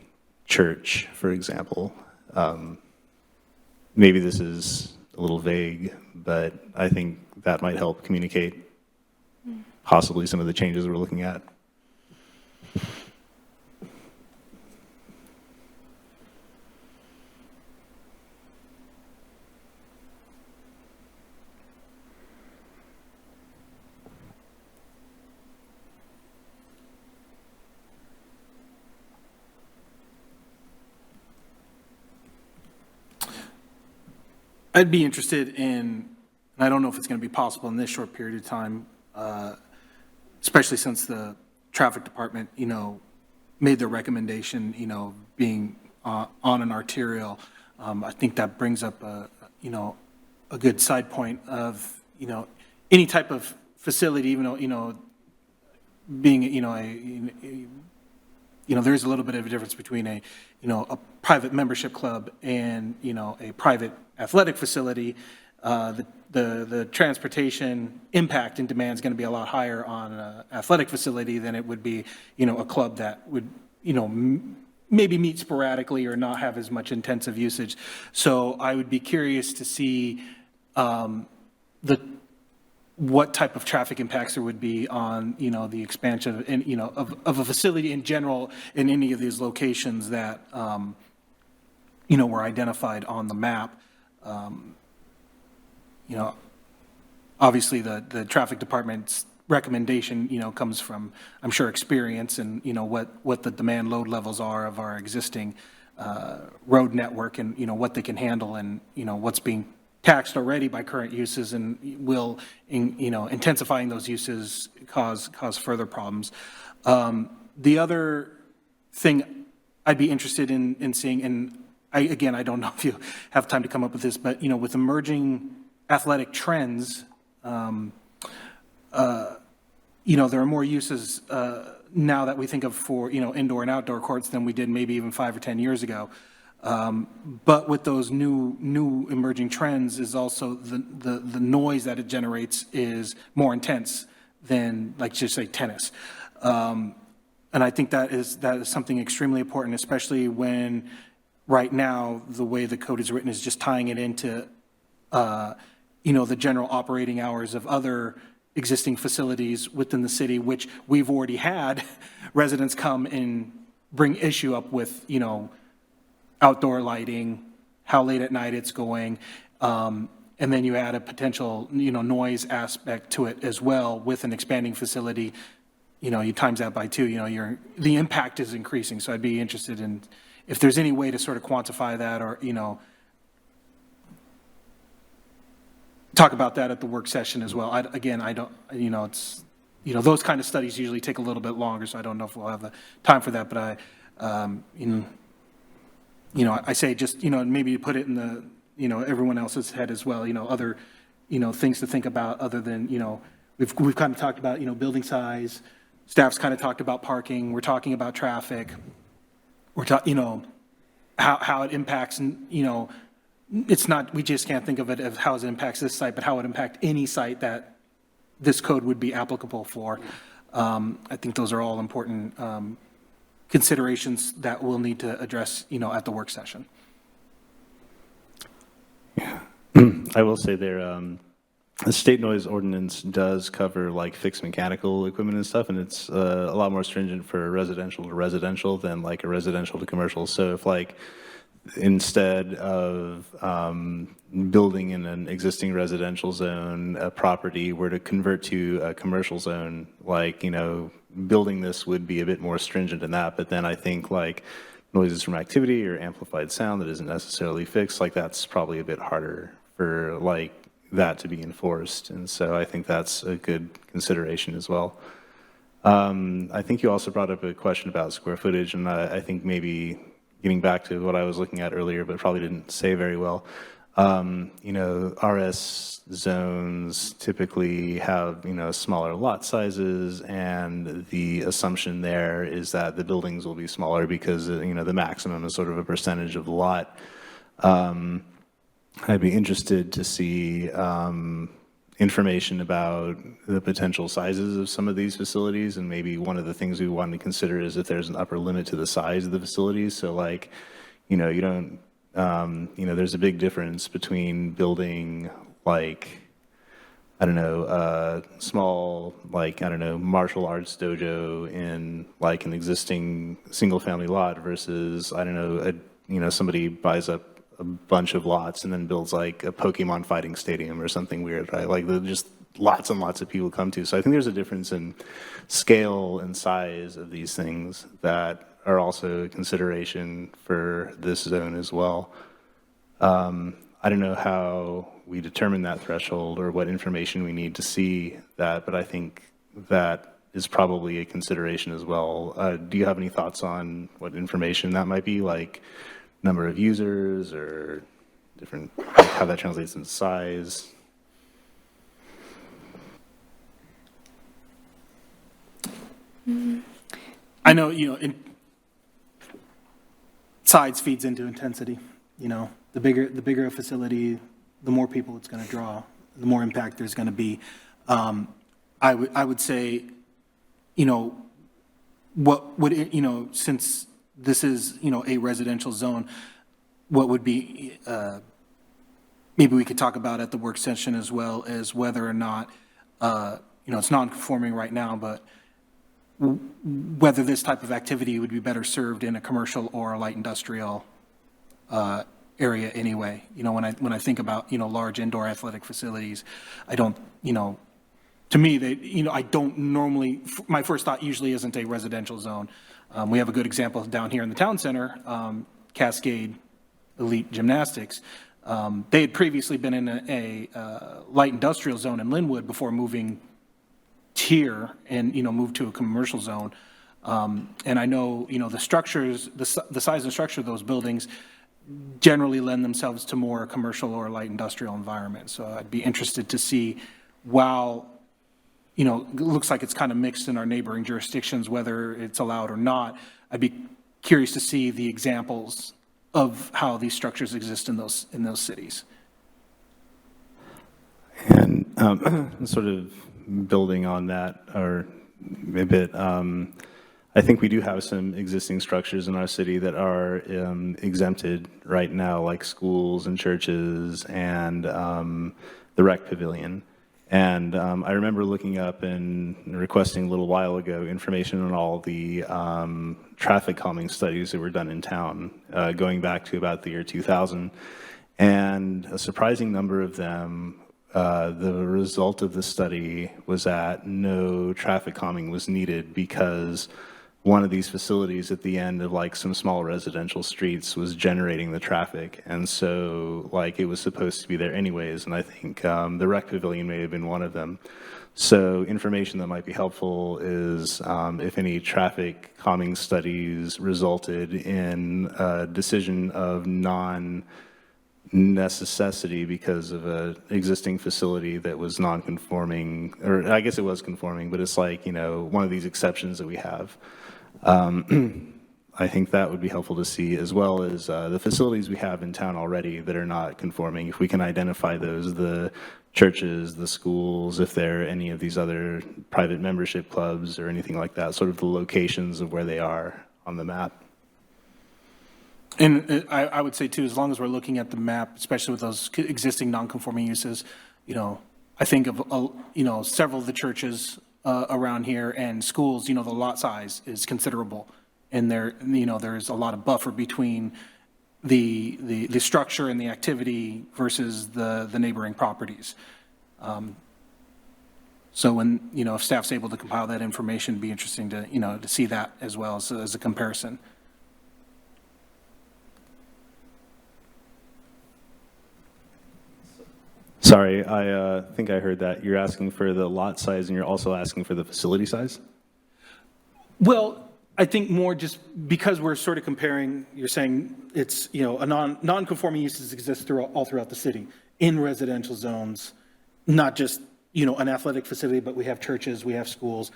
church, for example. Maybe this is a little vague, but I think that might help communicate possibly some of the changes we're looking at. I'd be interested in, and I don't know if it's going to be possible in this short period of time, especially since the traffic department, you know, made their recommendation, you know, being on an arterial. I think that brings up you know, a good side point of, you know, any type of facility, even though, you know, being, you know, you know, there's a little bit of a difference between a, you know, a private membership club and, you know, a private athletic facility. The transportation impact and demand is going to be a lot higher on an athletic facility than it would be, you know, a club that would, you know, maybe meet sporadically or not have as much intensive usage. So I would be curious to see what type of traffic impacts there would be on, you know, the expansion and, you know, of a facility in general in any of these locations that, you know, were identified on the map. You know, obviously the traffic department's recommendation, you know, comes from, I'm sure, experience and, you know, what the demand load levels are of our existing road network and, you know, what they can handle and, you know, what's being taxed already by current uses and will, you know, intensifying those uses cause further problems. The other thing I'd be interested in seeing, and again, I don't know if you have time to come up with this, but, you know, with emerging athletic trends, you know, there are more uses now that we think of for, you know, indoor and outdoor courts than we did maybe even 5 or 10 years ago. But with those new emerging trends is also the noise that it generates is more intense than, like, just say tennis. And I think that is something extremely important, especially when right now the way the code is written is just tying it into, you know, the general operating hours of other existing facilities within the city, which we've already had residents come and bring issue up with, you know, outdoor lighting, how late at night it's going, and then you add a potential, you know, noise aspect to it as well with an expanding facility. You know, you times that by 2, you know, the impact is increasing. So I'd be interested in if there's any way to sort of quantify that or, you know, talk about that at the work session as well. Again, I don't, you know, it's, you know, those kind of studies usually take a little bit longer, so I don't know if we'll have the time for that, but you know, I say just, you know, maybe put it in the, you know, everyone else's head as well, you know, other, you know, things to think about other than, you know, we've kind of talked about, you know, building size, staff's kind of talked about parking, we're talking about traffic, we're talking, you know, how it impacts, you know, it's not, we just can't think of it as how it impacts this site, but how it impacts any site that this code would be applicable for. I think those are all important considerations that we'll need to address, you know, at the work session. Yeah. I will say there, the state noise ordinance does cover like fixed mechanical equipment and stuff, and it's a lot more stringent for residential to residential than like a residential to commercial. So if like instead of building in an existing residential zone, a property were to convert to a commercial zone, like, you know, building this would be a bit more stringent in that, but then I think like noises from activity or amplified sound that isn't necessarily fixed, like that's probably a bit harder for like that to be enforced. And so I think that's a good consideration as well. I think you also brought up a question about square footage, and I think maybe getting back to what I was looking at earlier, but probably didn't say very well. You know, RS zones typically have, you know, smaller lot sizes, and the assumption there is that the buildings will be smaller because, you know, the maximum is sort of a percentage of the lot. I'd be interested to see information about the potential sizes of some of these facilities, and maybe one of the things we want to consider is if there's an upper limit to the size of the facilities. So like, you know, you don't, you know, there's a big difference between building like, I don't know, small, like, I don't know, martial arts dojo in like an existing single family lot versus, I don't know, you know, somebody buys up a bunch of lots and then builds like a Pokemon fighting stadium or something weird, right? Like just lots and lots of people come to. So I think there's a difference in scale and size of these things that are also a consideration for this zone as well. I don't know how we determine that threshold or what information we need to see that, but I think that is probably a consideration as well. Do you have any thoughts on what information that might be, like number of users or different, like how that translates into size? I know, you know, size feeds into intensity. You know, the bigger a facility, the more people it's going to draw, the more impact there's going to be. I would say, you know, what would it, you know, since this is, you know, a residential zone, what would be, maybe we could talk about at the work session as well as whether or not, you know, it's non-conforming right now, but whether this type of activity would be better served in a commercial or a light industrial area anyway. You know, when I think about, you know, large indoor athletic facilities, I don't, you know, to me, they, you know, I don't normally, my first thought usually isn't a residential zone. We have a good example down here in the town center, Cascade Elite Gymnastics. They had previously been in a light industrial zone in Linwood before moving here and, you know, moved to a commercial zone. And I know, you know, the structures, the size and structure of those buildings generally lend themselves to more commercial or light industrial environments. So I'd be interested to see, while, you know, it looks like it's kind of mixed in our neighboring jurisdictions, whether it's allowed or not, I'd be curious to see the examples of how these structures exist in those cities. And sort of building on that or a bit, I think we do have some existing structures in our city that are exempted right now, like schools and churches and the rec pavilion. And I remember looking up and requesting a little while ago information on all the traffic calming studies that were done in town, going back to about the year 2000. And a surprising number of them, the result of the study was that no traffic calming was needed because one of these facilities at the end of like some small residential streets was generating the traffic. And so like it was supposed to be there anyways. And I think the rec pavilion may have been one of them. So information that might be helpful is if any traffic calming studies resulted in a decision of non-necessity because of an existing facility that was non-conforming, or I guess it was conforming, but it's like, you know, one of these exceptions that we have. I think that would be helpful to see, as well as the facilities we have in town already that are not conforming. If we can identify those, the churches, the schools, if there are any of these other private membership clubs or anything like that, sort of the locations of where they are on the map. And I would say too, as long as we're looking at the map, especially with those existing non-conforming uses, you know, I think of, you know, several of the churches around here and schools, you know, the lot size is considerable. And there, you know, there's a lot of buffer between the structure and the activity versus the neighboring properties. So when, if staff's able to compile that information, it'd be interesting to, to see that as well as a comparison. Sorry, I think I heard that. You're asking for the lot size and you're also asking for the facility size? Well, I think more just because we're sort of comparing, you're saying it's, a non-conforming uses exist all throughout the city in residential zones, not just, an athletic facility, but we have churches, we have schools.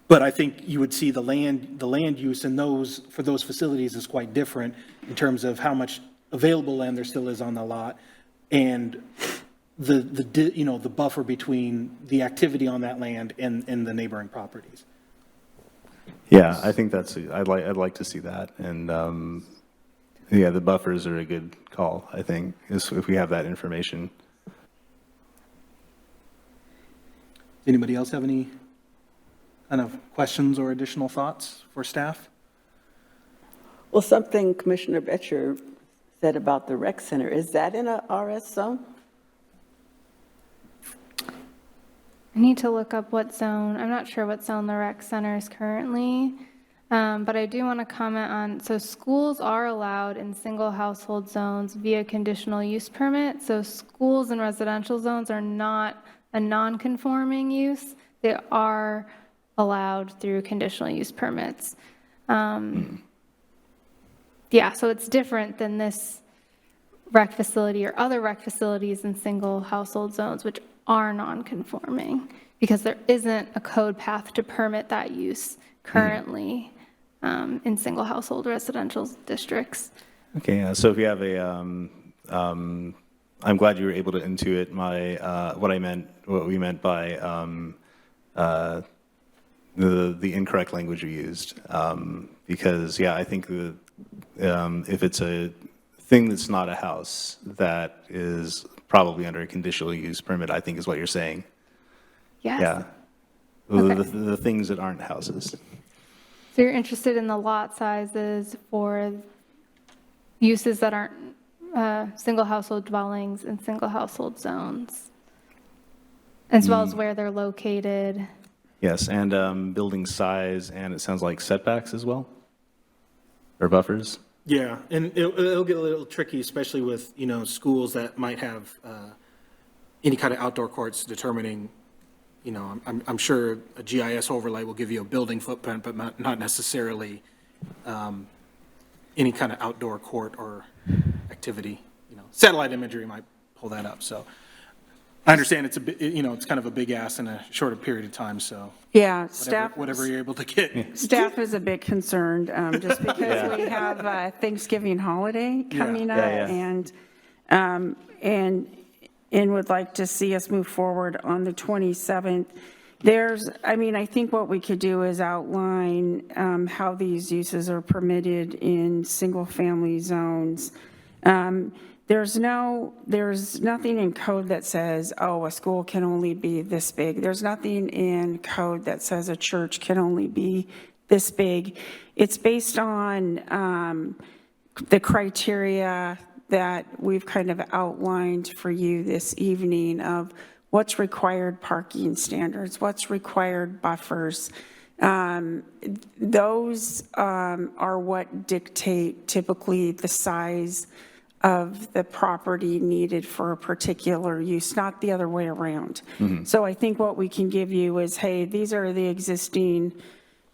But I think you would see the land use in for those facilities is quite different in terms of how much available land there still is on the lot and the buffer between the activity on that land and the neighboring properties. Yeah, I think I'd like to see that. And yeah, the buffers are a good call, I think, if we have that information. Anybody else have any kind of questions or additional thoughts for staff? Well, something Commissioner Betcher said about the rec center, is that in a RS zone? I need to look up what zone, I'm not sure what zone the rec center is currently, but I do want to comment on, so schools are allowed in single household zones via conditional use permit. So schools in residential zones are not a non-conforming use. They are allowed through conditional use permits. Yeah, so it's different than this rec facility or other rec facilities in single household zones, which are non-conforming because there isn't a code path to permit that use currently in single household residential districts. Okay, so if you have I'm glad you were able to intuit what we meant by the incorrect language we used. Because, yeah, I think if it's a thing that's not a house, that is probably under a conditional use permit, I think is what you're saying. Yes. Yeah. Okay. The things that aren't houses. So you're interested in the lot sizes for uses that aren't single household dwellings and single household zones, as well as where they're located. Yes, and building size, and it sounds like setbacks as well, or buffers. Yeah, and it'll get a little tricky, especially with, schools that might have any kind of outdoor courts determining, I'm sure a GIS overlay will give you a building footprint, but not necessarily any kind of outdoor court or activity. Satellite imagery might pull that up. So I understand it's it's kind of a big ask in a shorter period of time. So Yeah, staff. whatever you're able to get. Staff is a bit concerned, just because we have Thanksgiving holiday coming up, and would like to see us move forward on the 27th. I think what we could do is outline how these uses are permitted in single-family zones. There's nothing in code that says, a school can only be this big. There's nothing in code that says a church can only be this big. It's based on the criteria that we've kind of outlined for you this evening of what's required parking standards, what's required buffers. Those are what dictate typically the size of the property needed for a particular use, not the other way around. So I think what we can give you is, hey, these are the existing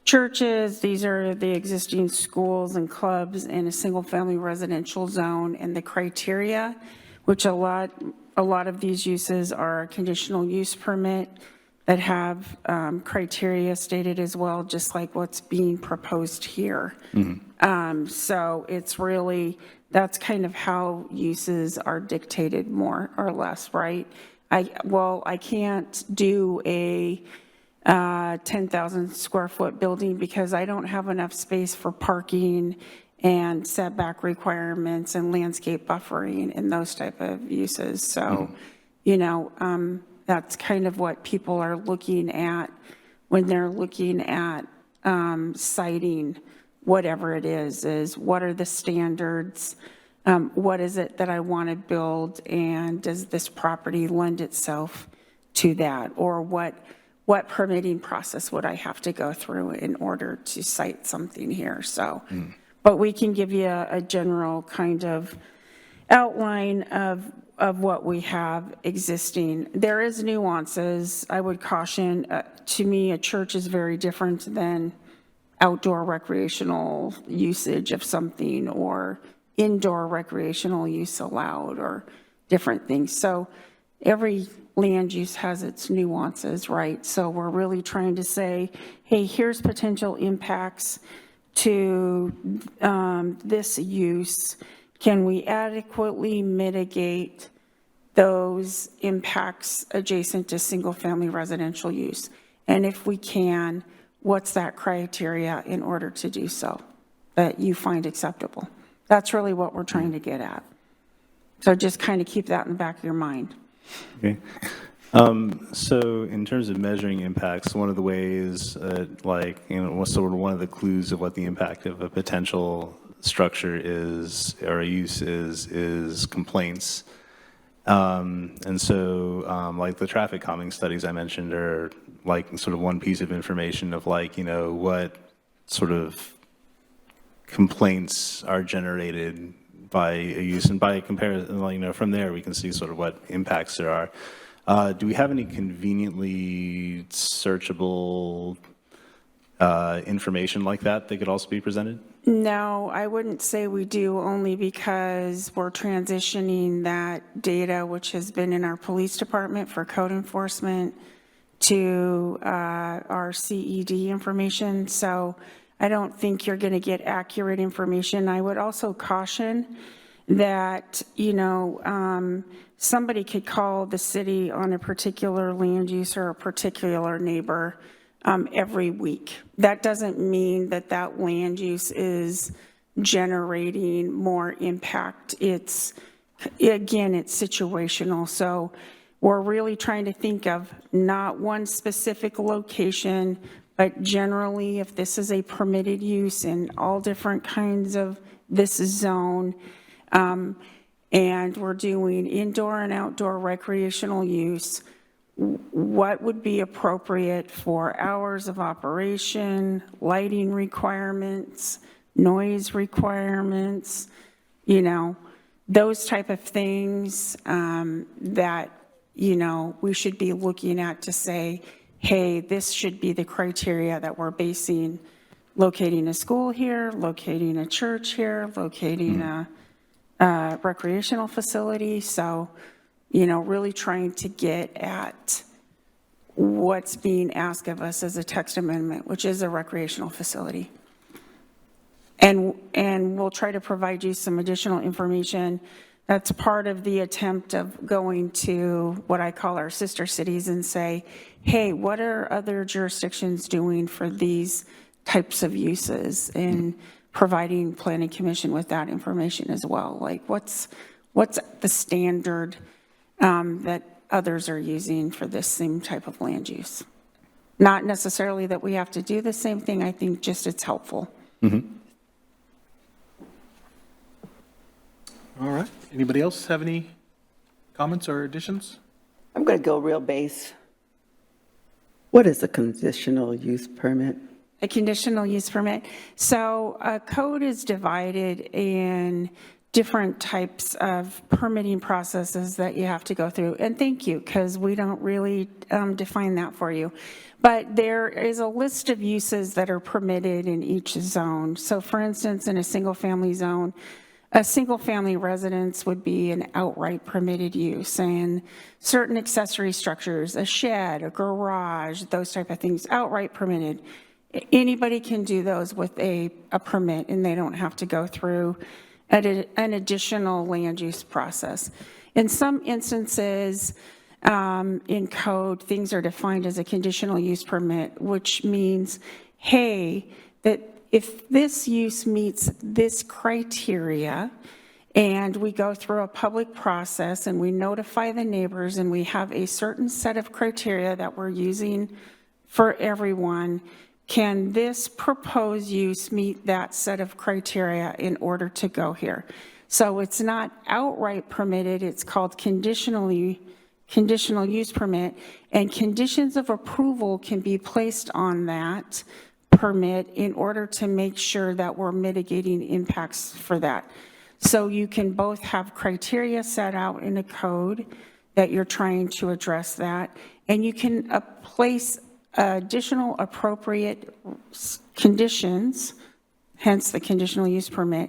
churches, these are the existing schools and clubs in a single-family residential zone, and the criteria, which a lot of these uses are a conditional use permit that have criteria stated as well, just like what's being proposed here. So it's really, that's kind of how uses are dictated more or less, right? I can't do a 10,000 square foot building because I don't have enough space for parking and setback requirements and landscape buffering and those type of uses. So, that's kind of what people are looking at when they're looking at citing whatever it is what are the standards, what is it that I want to build, and does this property lend itself to that, or what permitting process would I have to go through in order to cite something here, so. But we can give you a general kind of outline of what we have existing. There is nuances. I would caution, to me, a church is very different than outdoor recreational usage of something, or indoor recreational use allowed, or different things. So every land use has its nuances, right? So we're really trying to say, hey, here's potential impacts to this use. Can we adequately mitigate those impacts adjacent to single-family residential use? And if we can, what's that criteria in order to do so that you find acceptable? That's really what we're trying to get at. So just kind of keep that in the back of your mind. Okay. So in terms of measuring impacts, one of the ways, sort of one of the clues of what the impact of a potential structure is, or a use is complaints. And so like the traffic calming studies I mentioned are like sort of one piece of information of like, what sort of complaints are generated by a use, and by comparison, from there we can see sort of what impacts there are. Do we have any conveniently searchable information like that could also be presented? No, I wouldn't say we do, only because we're transitioning that data, which has been in our police department for code enforcement, to our CED information. So I don't think you're going to get accurate information. I would also caution that, somebody could call the city on a particular land use or a particular neighbor every week. That doesn't mean that that land use is generating more impact. It's situational. So we're really trying to think of not one specific location, but generally if this is a permitted use in all different kinds of this zone, and we're doing indoor and outdoor recreational use, what would be appropriate for hours of operation, lighting requirements, noise requirements, those type of things that, we should be looking at to say, hey, this should be the criteria that we're basing locating a school here, locating a church here, locating a recreational facility. So, really trying to get at what's being asked of us as a text amendment, which is a recreational facility. And we'll try to provide you some additional information. That's part of the attempt of going to what I call our sister cities and say, hey, what are other jurisdictions doing for these types of uses, and providing planning commission with that information as well. Like what's the standard that others are using for this same type of land use? Not necessarily that we have to do the same thing. I think just it's helpful. Mm-hmm. All right. Anybody else have any comments or additions? I'm going to go real base. What is a conditional use permit? A conditional use permit. So a code is divided in different types of permitting processes that you have to go through. And thank you, because we don't really define that for you. But there is a list of uses that are permitted in each zone. So for instance, in a single family zone, a single family residence would be an outright permitted use, and certain accessory structures, a shed, a garage, those type of things, outright permitted. Anybody can do those with a permit, and they don't have to go through an additional land use process. In some instances, in code, things are defined as a conditional use permit, which means, hey, that if this use meets this criteria, and we go through a public process and we notify the neighbors and we have a certain set of criteria that we're using for everyone, can this proposed use meet that set of criteria in order to go here? So it's not outright permitted, it's called conditional conditional use permit, and conditions of approval can be placed on that permit in order to make sure that we're mitigating impacts for that. So you can both have criteria set out in a code that you're trying to address that, and you can place additional appropriate conditions, hence the conditional use permit,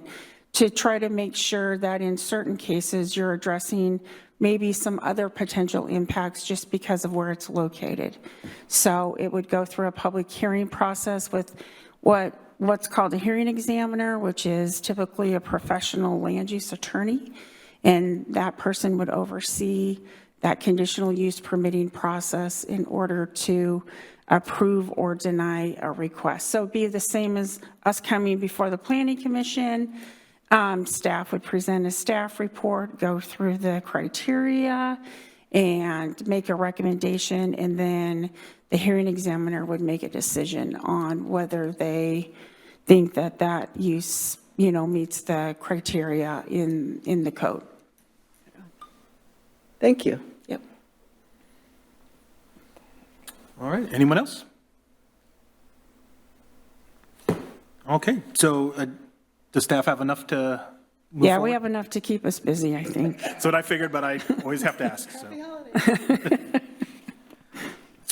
to try to make sure that in certain cases you're addressing maybe some other potential impacts just because of where it's located. So it would go through a public hearing process with what's called a hearing examiner, which is typically a professional land use attorney, and that person would oversee that conditional use permitting process in order to approve or deny a request. So it'd be the same as us coming before the Planning Commission. Staff would present a staff report, go through the criteria, and make a recommendation, and then the hearing examiner would make a decision on whether they think that that use, meets the criteria in the code. Thank you. Yep. All right, anyone else? Okay, so does staff have enough to move Yeah, forward? we have enough to keep us busy, I think. That's what I figured, but I always have to ask, so.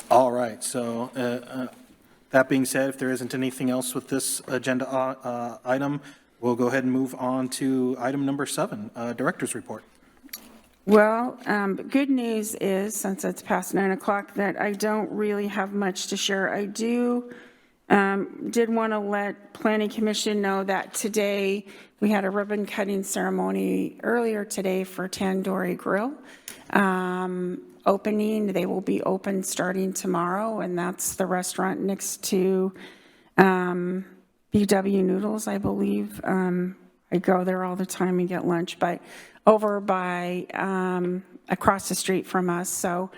All right, so that being said, if there isn't anything else with this agenda item, we'll go ahead and move on to item number 7, Director's Report. Well, good news is, since it's past 9 o'clock, that I don't really have much to share. I did want to let Planning Commission know that today we had a ribbon cutting ceremony earlier today for Tandoori Grill opening. They will be open starting tomorrow, and that's the restaurant next to BW Noodles, I believe. I go there all the time and get lunch, but over by across the street from us. So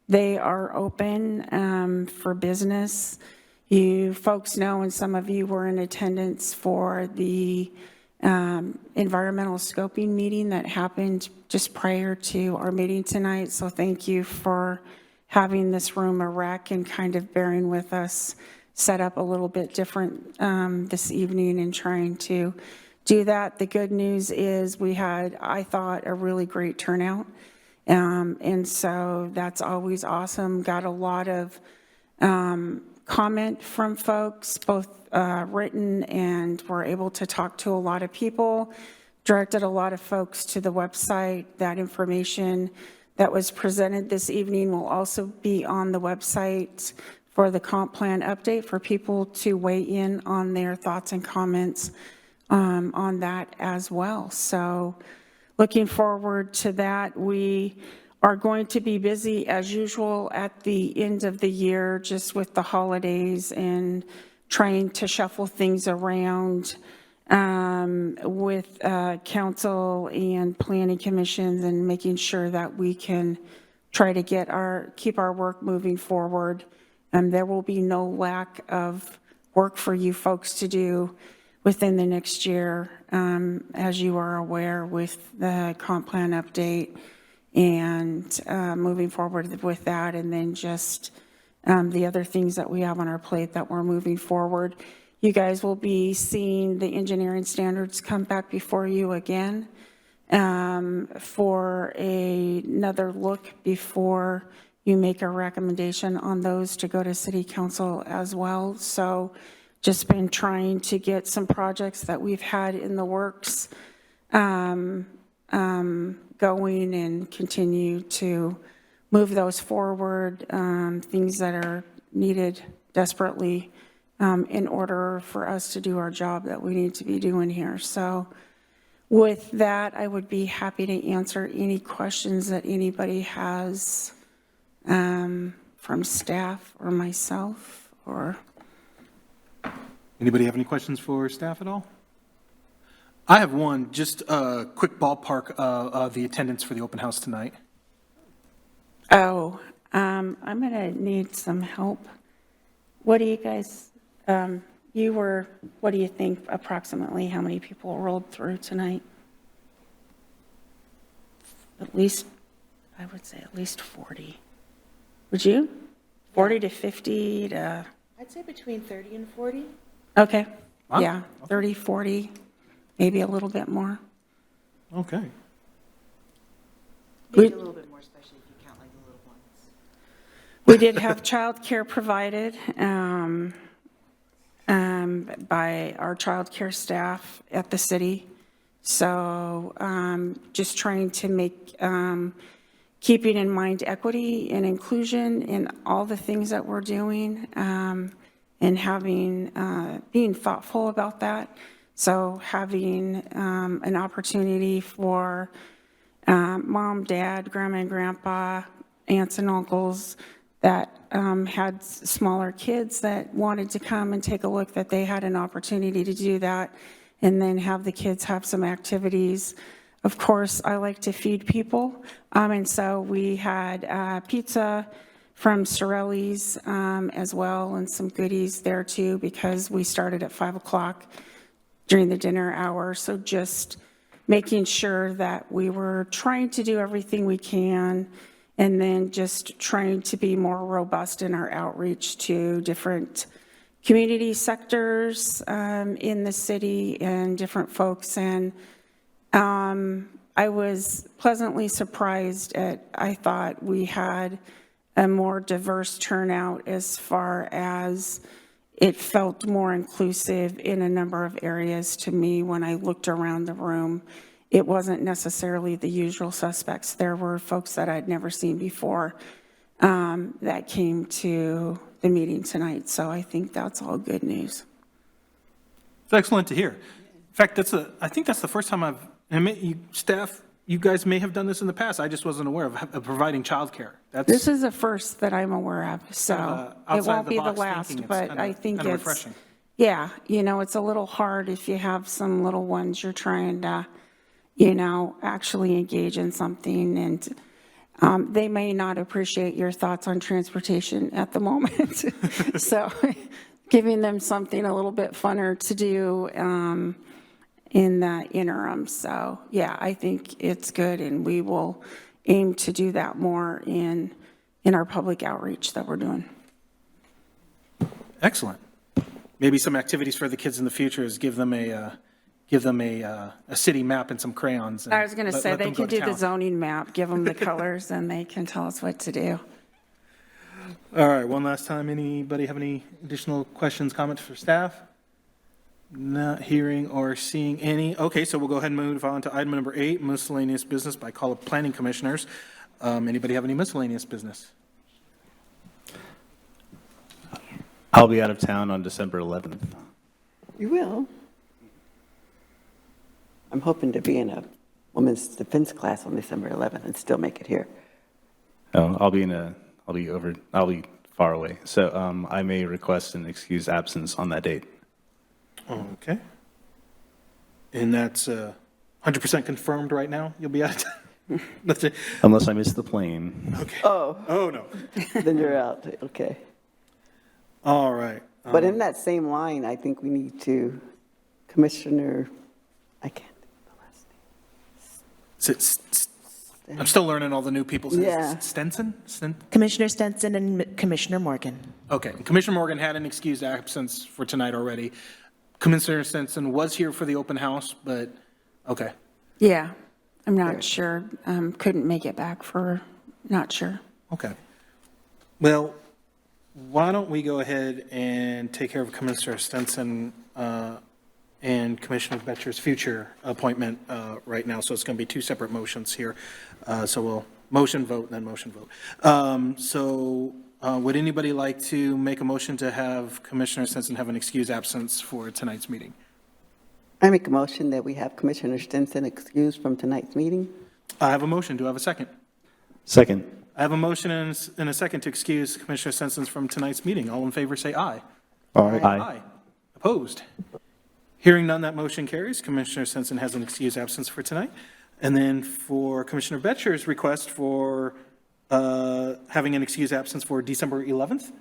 they are open for business. You folks know, and some of you were in attendance for the environmental scoping meeting that happened just prior to our meeting tonight. So thank you for having this room a rec and kind of bearing with us set up a little bit different this evening and trying to do that. The good news is we had, I thought, a really great turnout. And so that's always awesome. Got a lot of comment from folks, both written, and were able to talk to a lot of people, directed a lot of folks to the website. That information that was presented this evening will also be on the website for the comp plan update for people to weigh in on their thoughts and comments on that as well. So looking forward to that. We are going to be busy as usual at the end of the year, just with the holidays and trying to shuffle things around with council and planning commissions and making sure that we can try to keep our work moving forward. There will be no lack of work for you folks to do within the next year, as you are aware, with the comp plan update and moving forward with that, and then just the other things that we have on our plate that we're moving forward. You guys will be seeing the engineering standards come back before you again for another look before you make a recommendation on those to go to City Council as well. So just been trying to get some projects that we've had in the works going and continue to move those forward, things that are needed desperately in order for us to do our job that we need to be doing here. So with that, I would be happy to answer any questions that anybody has from staff or myself. Or Anybody have any questions for staff at all? I have one, just a quick ballpark of the attendance for the open house tonight. I'm going to need some help. What do you guys, what do you think approximately how many people rolled through tonight? At least I would say at least 40. Would you? 40 to 50 to, I'd say between 30 and 40. okay. Yeah, 30, 40, maybe a little bit more. Okay. Maybe a little bit more, especially if you count like the little ones. We did have childcare provided by our childcare staff at the city. So just trying to make, keeping in mind equity and inclusion in all the things that we're doing, and having, being thoughtful about that. So having an opportunity for mom, dad, grandma and grandpa, aunts and uncles that had smaller kids that wanted to come and take a look, that they had an opportunity to do that, and then have the kids have some activities. Of course, I like to feed people, and so we had pizza from Sorelli's as well, and some goodies there too, because we started at 5 o'clock during the dinner hour. So just making sure that we were trying to do everything we can, and then just trying to be more robust in our outreach to different community sectors in the city and different folks. And I was pleasantly surprised I thought we had a more diverse turnout as far as it felt more inclusive in a number of areas to me when I looked around the room. It wasn't necessarily the usual suspects. There were folks that I'd never seen before that came to the meeting tonight. So I think that's all good news. It's excellent to hear. In fact, I think that's the first time staff, you guys may have done this in the past. I just wasn't aware of providing childcare. This is the first that I'm aware of, so it won't be the outside-the-box last, thinking. It's but kinda- I think kinda it's, refreshing. yeah, it's a little hard if you have some little ones you're trying to, actually engage in something, and they may not appreciate your thoughts on transportation at the moment. So giving them something a little bit funner to do in the interim. So yeah, I think it's good, and we will aim to do that more in our public outreach that we're doing. Excellent. Maybe some activities for the kids in the future is give them a city map and some crayons. And I was going to say, let they them go can to do the town. zoning map, give them the colors, and they can tell us what to do. All right, one last time. Anybody have any additional questions, comments for staff? Not hearing or seeing any. Okay, so we'll go ahead and move on to item number 8, miscellaneous business by call of planning commissioners. Anybody have any miscellaneous business? I'll be out of town on December 11th. You will. I'm hoping to be in a women's defense class on December 11th and still make it here. Oh, I'll be far away. So I may request an excused absence on that date. Okay. And that's 100% confirmed right now? You'll be out of town? That's it. Unless I miss the plane. Okay. Oh, No. then you're out, okay. All right. But in that same line, I think we need to, Commissioner, I can't think of the last name. I'm still learning all the new people. Yeah. Stenson? Commissioner Stenson and Commissioner Morgan. Okay. Commissioner Morgan had an excused absence for tonight already. Commissioner Stenson was here for the open house, but, okay. Yeah, I'm not sure. Couldn't make it back not sure. Okay. Well, why don't we go ahead and take care of Commissioner Stenson and Commissioner Betcher's future appointment right now. So it's going to be 2 separate motions here. So we'll motion, vote, and then motion, vote. Would anybody like to make a motion to have Commissioner Stenson have an excused absence for tonight's meeting? I make a motion that we have Commissioner Stinson excused from tonight's meeting. I have a motion. Do I have a second? Second. I have a motion and a second to excuse Commissioner Stenson from tonight's meeting. All in favor, say aye. Aye. Opposed? Hearing none, that motion carries. Commissioner Stenson has an excused absence for tonight. And then for Commissioner Betcher's request for having an excused absence for December 11th,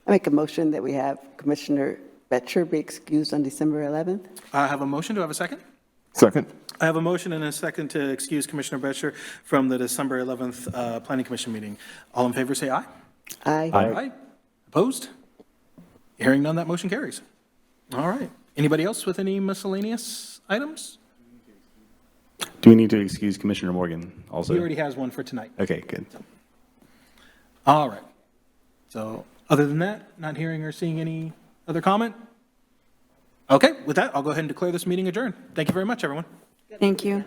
I make a motion that we have Commissioner Betcher be excused on December 11th. I have a motion. Do I have a second? Second. I have a motion and a second to excuse Commissioner Betcher from the December 11th Planning Commission meeting. All in favor, say aye. Aye. Aye. Opposed? Hearing none, that motion carries. All right. Anybody else with any miscellaneous items? Do we need to excuse Commissioner Morgan also? He already has one for tonight. Okay, good. All right. So other than that, not hearing or seeing any other comment? Okay, with that, I'll go ahead and declare this meeting adjourned. Thank you very much, everyone. Thank you.